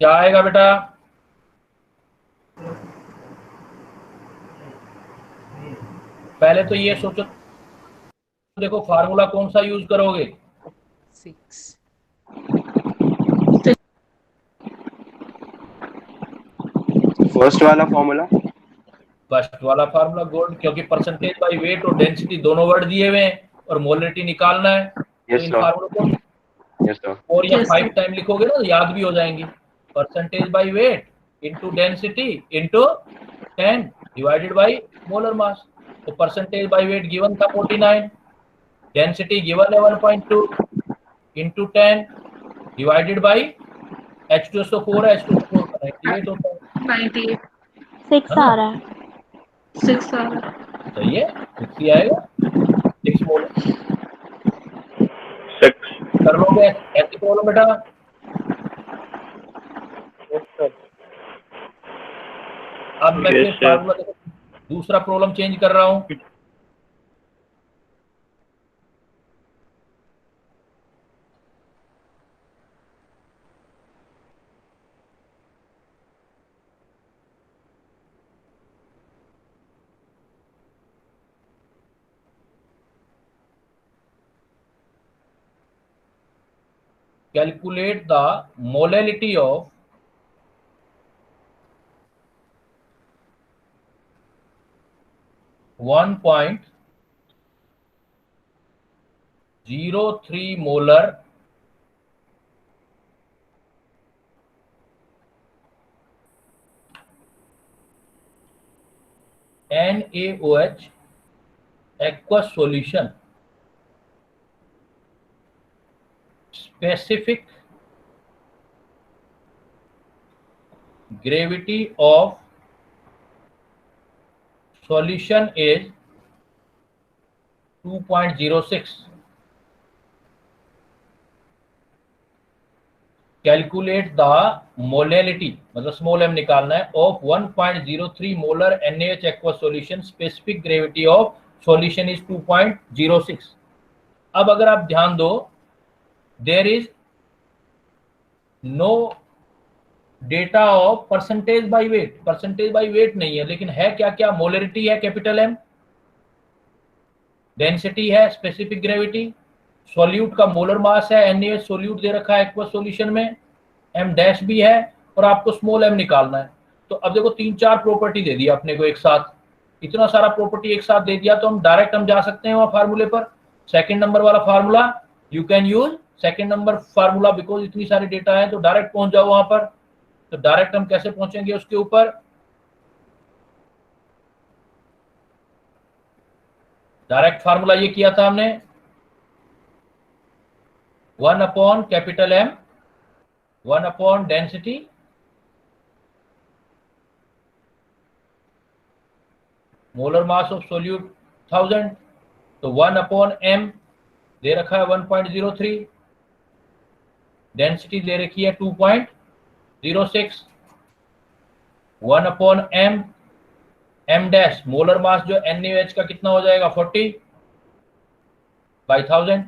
[SPEAKER 1] क्या आएगा बेटा? पहले तो ये सोचो, देखो फार्मूला कौन सा यूज करोगे?
[SPEAKER 2] 6
[SPEAKER 4] फर्स्ट वाला फॉर्मूला,
[SPEAKER 1] फर्स्ट वाला फार्मूला गोल्ड, क्योंकि परसेंटेज बाय वेट और डेंसिटी दोनों वर्ड दिए हुए हैं और मोलरिटी निकालना है। तो
[SPEAKER 4] यस
[SPEAKER 1] इन
[SPEAKER 4] सर,
[SPEAKER 1] फार्मूलों को
[SPEAKER 4] यस सर,
[SPEAKER 1] 4 या 5 टाइम लिखोगे ना तो याद भी हो जाएंगी। Percentage by weight into density into 10 divided by molar mass. तो परसेंटेज बाय वेट गिवन था 49, डेंसिटी गिवन है 1.2 इनटू 10 डिवाइडेड बाय H2SO4 है, H2SO4 का 98 होता है।
[SPEAKER 3] 98
[SPEAKER 5] 6 आ रहा है।
[SPEAKER 3] 6 आ रहा है।
[SPEAKER 1] सही है, 6 ही आएगा, 6 मोल।
[SPEAKER 6] 6
[SPEAKER 1] कर लोगे ऐसे प्रॉब्लम बेटा? अब मैं
[SPEAKER 6] Yes,
[SPEAKER 1] फिर
[SPEAKER 6] sir.
[SPEAKER 1] फार्मूला दूसरा प्रॉब्लम चेंज कर रहा हूं। Calculate the molality of 1.03 molar NaOH aqueous solution, specific gravity of solution is 2.06। Calculate the molality, मतलब स्मॉल m निकालना है, of 1.03 molar NaOH aqua solution, specific gravity of solution is 2.06। अब अगर आप ध्यान दो, there is no data of percentage by weight, percentage by weight नहीं है, लेकिन है क्या क्या? मोलरिटी है कैपिटल M, डेंसिटी है, स्पेसिफिक ग्रेविटी, सॉल्यूट का मोलर मास है, NaOH सॉल्यूट दे रखा है एक्वा सॉल्यूशन में, M डैश भी है, और आपको स्मॉल m निकालना है। तो अब देखो 3-4 प्रॉपर्टी दे दिया अपने को एक साथ, इतना सारा प्रॉपर्टी एक साथ दे दिया, तो हम डायरेक्ट जा सकते हैं वहां फार्मूले पर। सेकंड नंबर वाला formula you can use second number formula, because इतनी सारी डेटा है तो डायरेक्ट पहुंच जाओ वहां पर। तो डायरेक्ट हम कैसे पहुंचेंगे उसके ऊपर? डायरेक्ट फार्मूला ये किया था हमने, 1 upon capital M, 1 upon density, molar mass of solute 1000, तो 1 अपॉन M दे रखा है 1.03, डेंसिटी दे रखी है 2.06, 1 अपॉन M डैश, मोलर मास जो NaOH का कितना हो जाएगा 40/1000।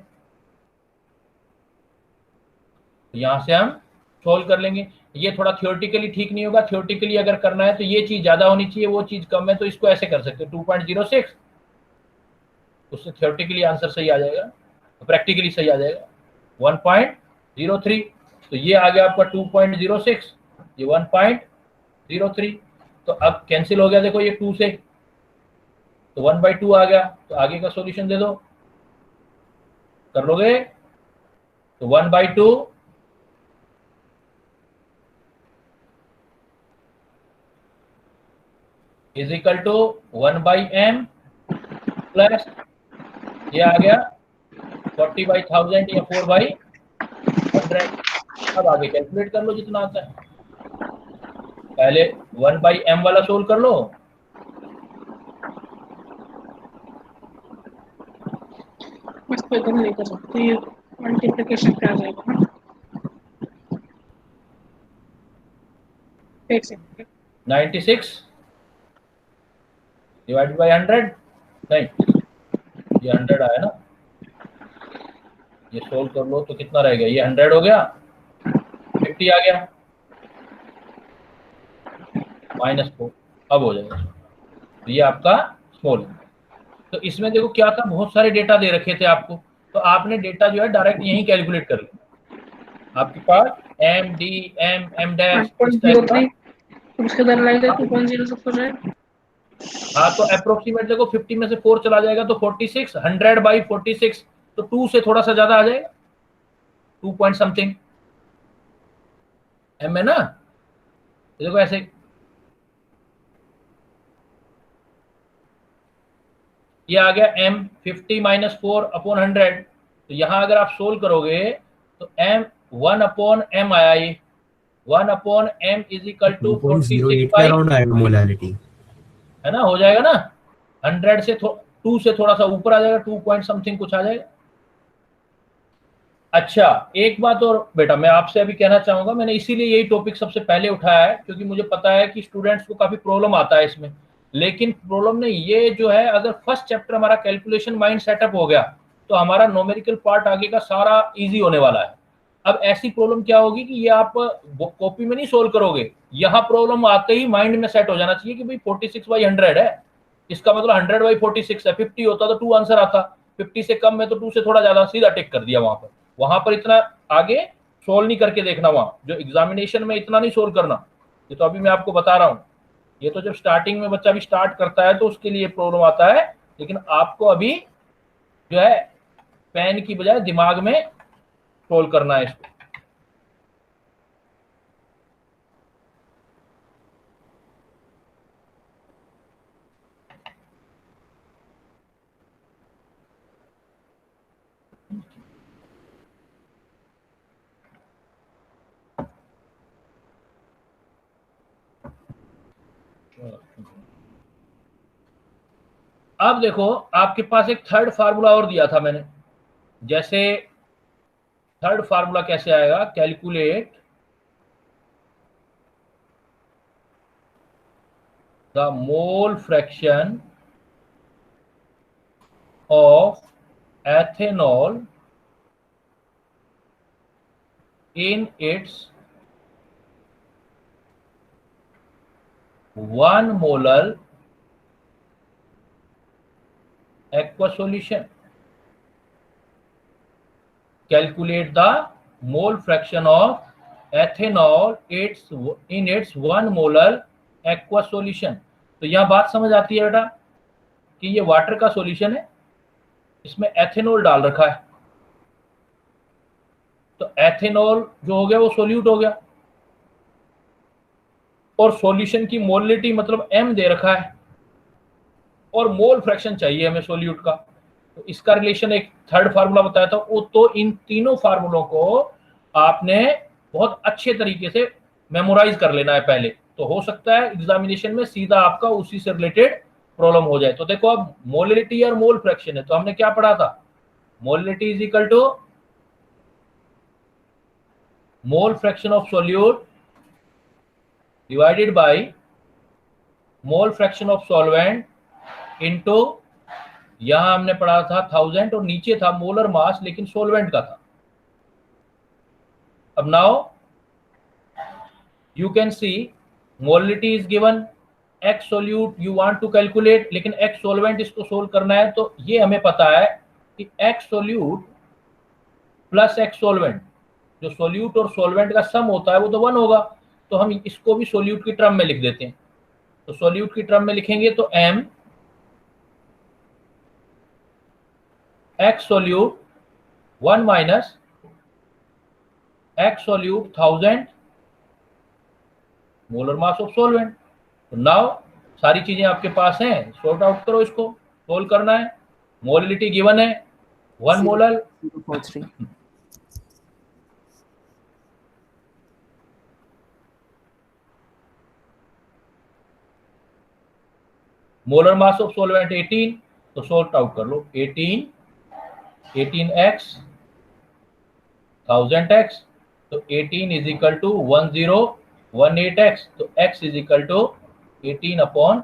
[SPEAKER 1] यहां से हम सोल्व कर लेंगे। ये थोड़ा थियोरेटिकली ठीक नहीं होगा, थियोरेटिकली अगर करना है तो ये चीज ज्यादा होनी चाहिए, वो चीज कम है, तो इसको ऐसे कर सकते हो 2.06, उससे थियोरेटिकली आंसर सही आ जाएगा, प्रैक्टिकली सही आ जाएगा 1.03। तो ये आ गया आपका 2.06, ये 1.03। तो अब कैंसिल हो गया, देखो ये 2 से, तो 1/2 आ गया। तो आगे का सॉल्यूशन दे दो, कर लोगे? तो 1/2 is equal to 1/m plus ये आ गया 40/1000 या 4/100। अब आगे कैलकुलेट कर लो जितना आता है, पहले 1/m वाला सोल्व कर लो।
[SPEAKER 7] इसको इधर नहीं कर सकते, ये मल्टीप्लिकेशन पे आ जाएगा ना।
[SPEAKER 6] एक सेकंड
[SPEAKER 1] 96 डिवाइडेड बाय 100, नहीं ये 100 आया ना, ये सोल्व कर लो तो कितना रह गया, ये 100 हो गया, 50 आ गया, -4 अब हो जाएगा। तो ये आपका स्मॉल है। तो इसमें देखो क्या था, बहुत सारे डेटा दे रखे थे आपको, तो आपने डेटा जो है डायरेक्ट यहीं कैलकुलेट कर लिया। आपके पास एम डी एम डैश इस टाइप का,
[SPEAKER 6] 1.03 उसके बाद लाइक 2.0 सब हो जाए।
[SPEAKER 1] हाँ तो अप्रोक्सीमेट देखो 50 में से 4 चला जाएगा तो 46, 100 बाई 46 तो 2 से थोड़ा सा ज्यादा आ जाएगा, 2 पॉइंट समथिंग एम है ना। तो देखो ऐसे ये आ गया m 50 माइनस 4 अपॉन 100। तो यहां अगर आप सोल्व करोगे तो m 1 अपॉन m आया, ये 1 upon m is equal to 46
[SPEAKER 7] के अराउंड आएगा मोलारिटी,
[SPEAKER 1] है ना, हो जाएगा ना। 100 से 2 से थोड़ा सा ऊपर आ जाएगा, 2 पॉइंट समथिंग कुछ आ जाएगा। अच्छा एक बात और बेटा मैं आपसे अभी कहना चाहूंगा, मैंने इसीलिए यही टॉपिक सबसे पहले उठाया है क्योंकि मुझे पता है कि स्टूडेंट्स को काफी प्रॉब्लम आता है इसमें। लेकिन प्रॉब्लम नहीं, ये जो है अगर फर्स्ट चैप्टर हमारा कैलकुलेशन माइंड सेटअप हो गया तो हमारा न्यूमेरिकल पार्ट आगे का सारा इजी होने वाला है। अब ऐसी प्रॉब्लम क्या होगी कि ये आप कॉपी में नहीं सोल्व करोगे, यहाँ प्रॉब्लम आते ही माइंड में सेट हो जाना चाहिए कि भाई 46/100 है, इसका मतलब 100/46 है। 50 होता तो 2 आंसर आता, 50 से कम में तो 2 से थोड़ा ज्यादा, सीधा टिक कर दिया वहां पर इतना आगे सोल्व नहीं करके देखना, वहां जो एग्जामिनेशन में इतना नहीं सोल्व करना। ये तो अभी मैं आपको बता रहा हूं, ये तो जब स्टार्टिंग में बच्चा भी स्टार्ट करता है तो उसके लिए प्रॉब्लम आता है, लेकिन आपको अभी जो है पेन की बजाय दिमाग में सोल्व करना है इसको। अब देखो आपके पास एक थर्ड फार्मूला और दिया था मैंने, जैसे थर्ड फार्मूला कैसे आएगा, calculate the mole fraction of ethanol in its 1 molar aqua solution. Calculate the mole fraction of ethanol in its 1 molar aqua solution. तो यह बात समझ आती है बेटा कि ये वाटर का सॉल्यूशन है, इसमें एथेनॉल डाल रखा है, तो एथेनॉल जो हो गया वो सोल्यूट हो गया, और सॉल्यूशन की मोलिटी मतलब m दे रखा है, और मोल फ्रैक्शन चाहिए हमें सोल्यूट का। तो इसका रिलेशन एक थर्ड फार्मूला बताया था, वो तो इन तीनों फार्मूलों को आपने बहुत अच्छे तरीके से मेमोराइज कर लेना है पहले, तो हो सकता है एग्जामिनेशन में सीधा आपका उसी से रिलेटेड प्रॉब्लम हो जाए। तो देखो अब मोलिटी और मोल फ्रैक्शन है, तो हमने क्या पढ़ा था, molality is equal to mole fraction of solute divided by mole fraction of solvent into, यहां हमने पढ़ा था 1000 और नीचे था मोलर मास लेकिन सॉल्वेंट का था। अब now you can see molality is given, X solute you want to calculate, लेकिन एक्स सॉल्वेंट इसको सोल्व करना है, तो ये हमें पता है कि X solute plus X solvent, जो सोल्यूट और सॉल्वेंट का सम होता है वो तो 1 होगा, तो हम इसको भी सोल्यूट की टर्म में लिख देते हैं। तो सोल्यूट की टर्म में लिखेंगे तो m x solute 1 minus x solute 1000 molar mass of solvent. तो नाउ सारी चीजें आपके पास हैं, सॉर्ट आउट करो, इसको सोल्व करना है। मोलिटी गिवन है 1 molar,
[SPEAKER 2] 0.3
[SPEAKER 1] molar mass of solvent 18, तो सॉर्ट आउट कर लो, 18x 1000x, तो 18 इज इक्वल टू 10 18x, तो x इज इक्वल टू 18/10।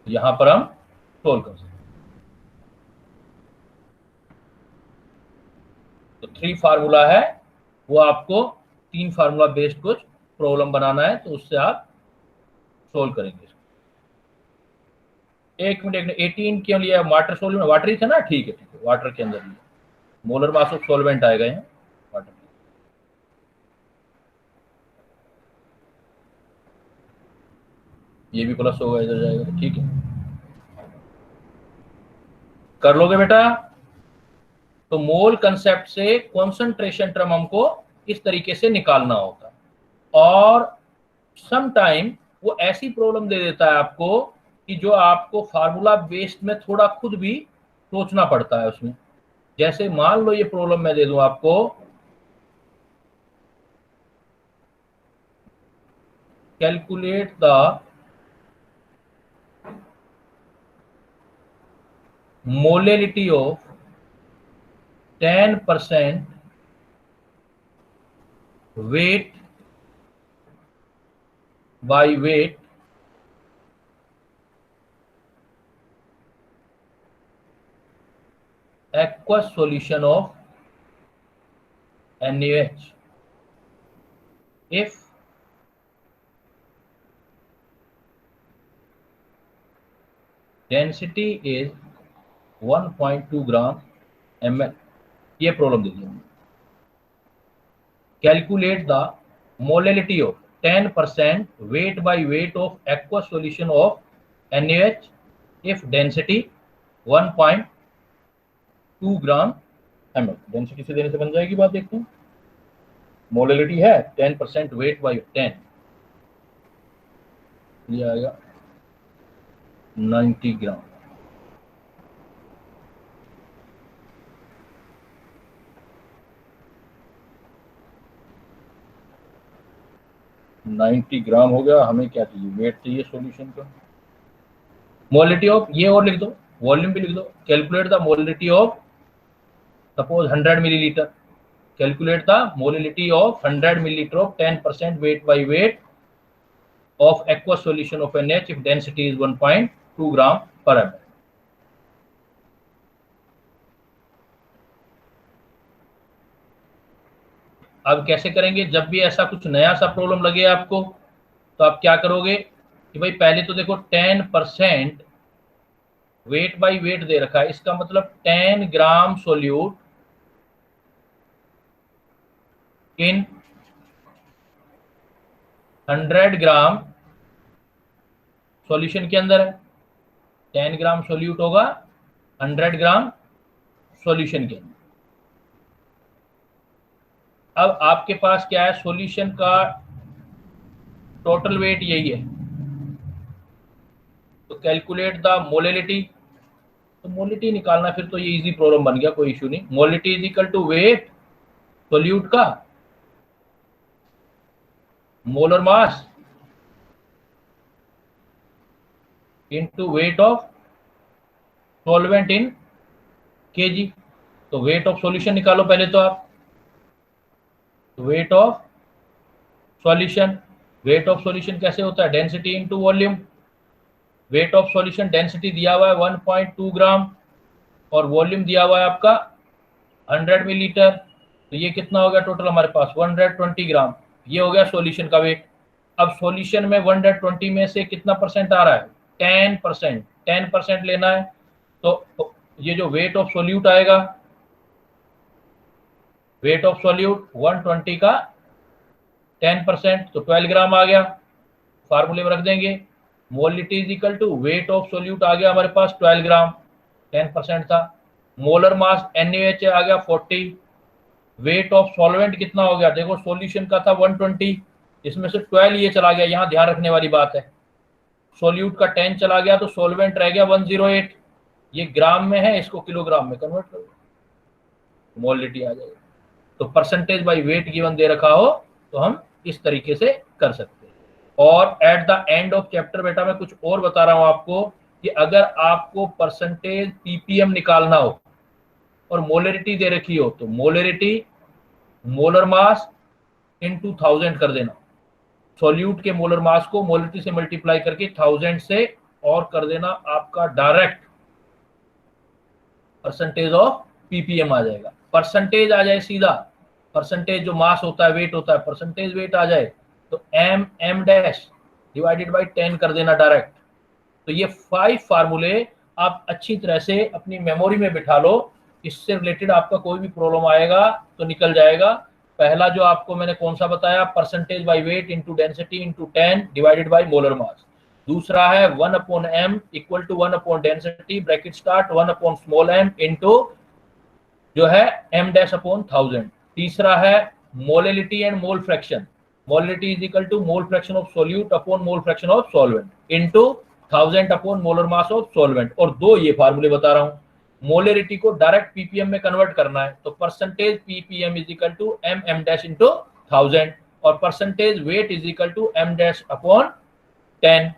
[SPEAKER 1] यहां पर हम सोल्व कर सकते हैं। तो 3 फार्मूला है, वो आपको 3 फार्मूला बेस्ड कुछ प्रॉब्लम बनाना है, तो उससे आप सोल्व करेंगे। एक मिनट, 18 क्यों लिया? वाटर सोल्वेंट, वाटर ही था ना, ठीक है वाटर के अंदर लिया, मोलर मास ऑफ सॉल्वेंट आएगा यहाँ वाटर। ये भी प्लस होगा, इधर जाएगा, ठीक है, कर लोगे बेटा। तो मोल कंसेप्ट से कॉन्सेंट्रेशन टर्म हमको इस तरीके से निकालना होता है, और सम टाइम वो ऐसी प्रॉब्लम दे देता है आपको कि जो आपको फार्मूला बेस्ड में थोड़ा खुद भी सोचना पड़ता है उसमें। जैसे मान लो ये प्रॉब्लम मैं दे दूं आपको, calculate the molality of 10% weight by weight aqueous solution of NaOH if density is 1.2 gram ml। ये प्रॉब्लम दे दी हमने। Calculate the molality of 10% weight by weight of aqueous solution of NaOH if density 1.2 gram ml। Density से देने से बन जाएगी बात, देखते हैं। मोलैलिटी है 10% weight by 10, ये आएगा 90 ग्राम। ग्राम हो गया। हमें क्या चाहिए? वेट चाहिए सॉल्यूशन का। मोलैलिटी ऑफ, ये और लिख दो, वॉल्यूम भी लिख दो। Calculate the molality of suppose 100 millilitre. Calculate the molality of 100 millilitre of 10% weight by weight of aqueous solution of NaOH if density is 1.2 gram पर ml। अब कैसे करेंगे? जब भी ऐसा कुछ नया सा प्रॉब्लम लगे आपको, तो आप क्या करोगे कि भाई पहले तो देखो 10% वेट बाय वेट दे रखा है, इसका मतलब 10 ग्राम सोल्यूट इन 100 ग्राम सॉल्यूशन के अंदर है। 10 ग्राम सोल्यूट होगा 100 ग्राम सॉल्यूशन के अंदर। अब आपके पास क्या है? सॉल्यूशन का टोटल वेट यही है, तो कैलकुलेट द मोलैलिटी। तो मोलैलिटी निकालना, फिर तो ये इजी प्रॉब्लम बन गया, कोई इशू नहीं। Molality is equal to weight solute का molar mass into weight of solvent in KG. तो वेट ऑफ सॉल्यूशन निकालो पहले तो आप। Weight of solution, weight of solution कैसे होता है? Density into volume. Weight of solution, density दिया हुआ है 1.2 ग्राम और वॉल्यूम दिया हुआ है आपका 100 मिलीलीटर। तो ये कितना हो गया टोटल हमारे पास? 120 ग्राम। ये हो गया सॉल्यूशन का वेट। अब सॉल्यूशन में 120 में से कितना परसेंट आ रहा है? 10%। 10% लेना है, तो ये जो वेट ऑफ सोल्यूट आएगा, वेट ऑफ सॉल्यूट 120 का 10%, तो 12 ग्राम आ गया। फार्मूले में रख देंगे, molality is equal to weight of solute आ गया हमारे पास 12 ग्राम, 10% था। मोलर मास NaOH आ गया 40। वेट ऑफ सॉल्वेंट कितना हो गया? देखो सॉल्यूशन का था 120, इसमें से 12 ये चला गया, यहाँ ध्यान रखने वाली बात है। सॉल्यूट का 10 चला गया तो सॉल्वेंट रह गया 108। ये ग्राम में है, इसको किलोग्राम में कन्वर्ट करो, मोलैलिटी आ जाएगी। तो परसेंटेज बाय वेट गिवन दे रखा हो तो हम इस तरीके से कर सकते हैं। और at the end of chapter बेटा मैं कुछ और बता रहा हूं आपको कि अगर आपको परसेंटेज ppm निकालना हो और मोलैलिटी दे रखी हो, तो मोलैलिटी, मोलर मास इंटू 1000 कर देना। सॉल्यूट के मोलर मास को मोलरिटी से मल्टीप्लाई करके 1000 से और कर देना आपका डायरेक्ट परसेंटेज ऑफ पीपीएम आ जाएगा। परसेंटेज आ जाए सीधा, परसेंटेज जो मास होता है, वेट होता है, परसेंटेज वेट आ जाए तो एम डैश डिवाइडेड बाई 10 कर देना डायरेक्ट। तो ये 5 फार्मूले आप अच्छी तरह से अपनी मेमोरी में बिठा लो, इससे रिलेटेड आपका कोई भी प्रॉब्लम आएगा तो निकल जाएगा। पहला जो आपको मैंने कौन सा बताया, percentage by weight into density into 10 divided by molar mass. दूसरा है 1/m equal to 1 density bracket start 1/m into जो है m डैश अपॉन 1000। तीसरा है molality and mole fraction, molality is equal to mole fraction of solute upon mole fraction of solvent into 1000 upon molar mass of solvent. और दो ये फार्मूले बता रहा हूं, मोलैलिटी को डायरेक्ट पीपीएम में कन्वर्ट करना है तो percentage ppm is equal to M dash into 1000 और percentage weight is equal to m dash upon 10।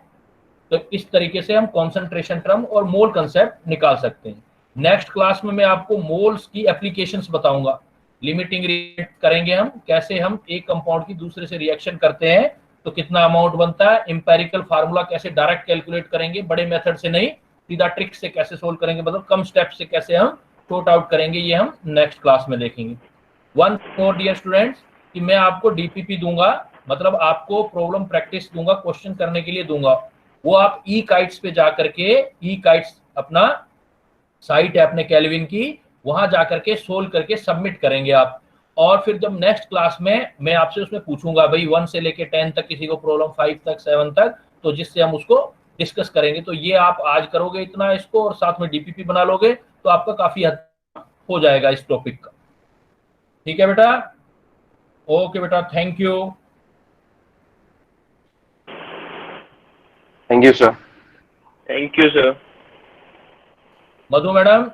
[SPEAKER 1] तो इस तरीके से हम कॉन्सेंट्रेशन टर्म और मोल कंसेप्ट निकाल सकते हैं। नेक्स्ट क्लास में मैं आपको मोल्स की एप्लीकेशंस बताऊंगा, लिमिटिंग रिएक्ट करेंगे हम, कैसे हम एक कंपाउंड की दूसरे से रिएक्शन करते हैं तो कितना अमाउंट बनता है, एम्पेरिकल फार्मूला कैसे डायरेक्ट कैलकुलेट करेंगे, बड़े मेथड से नहीं, सीधा ट्रिक से कैसे सोल्व करेंगे, मतलब कम स्टेप से कैसे हम सॉर्ट आउट करेंगे, ये हम नेक्स्ट क्लास में देखेंगे। वन मोर डियर स्टूडेंट्स कि मैं आपको डीपीपी दूंगा, मतलब आपको प्रॉब्लम प्रैक्टिस दूंगा, क्वेश्चन करने के लिए दूंगा, वो आप ई काइट्स पे जा करके, ई काइट्स अपना साइट है अपने केल्विन की, वहां जाकर के सोल्व करके सबमिट करेंगे आप। और फिर जब नेक्स्ट क्लास में मैं आपसे उसमें पूछूंगा भाई 1 से लेके 10 तक किसी को प्रॉब्लम, 5 तक, 7 तक, तो जिससे हम उसको डिस्कस करेंगे। तो ये आप आज करोगे इतना इसको और साथ में डीपीपी बना लोगे तो आपका काफी हद हो जाएगा इस टॉपिक का। ठीक है बेटा, ओके बेटा, thank you.
[SPEAKER 4] Thank you sir.
[SPEAKER 7] Thank you sir.
[SPEAKER 1] Madhu madam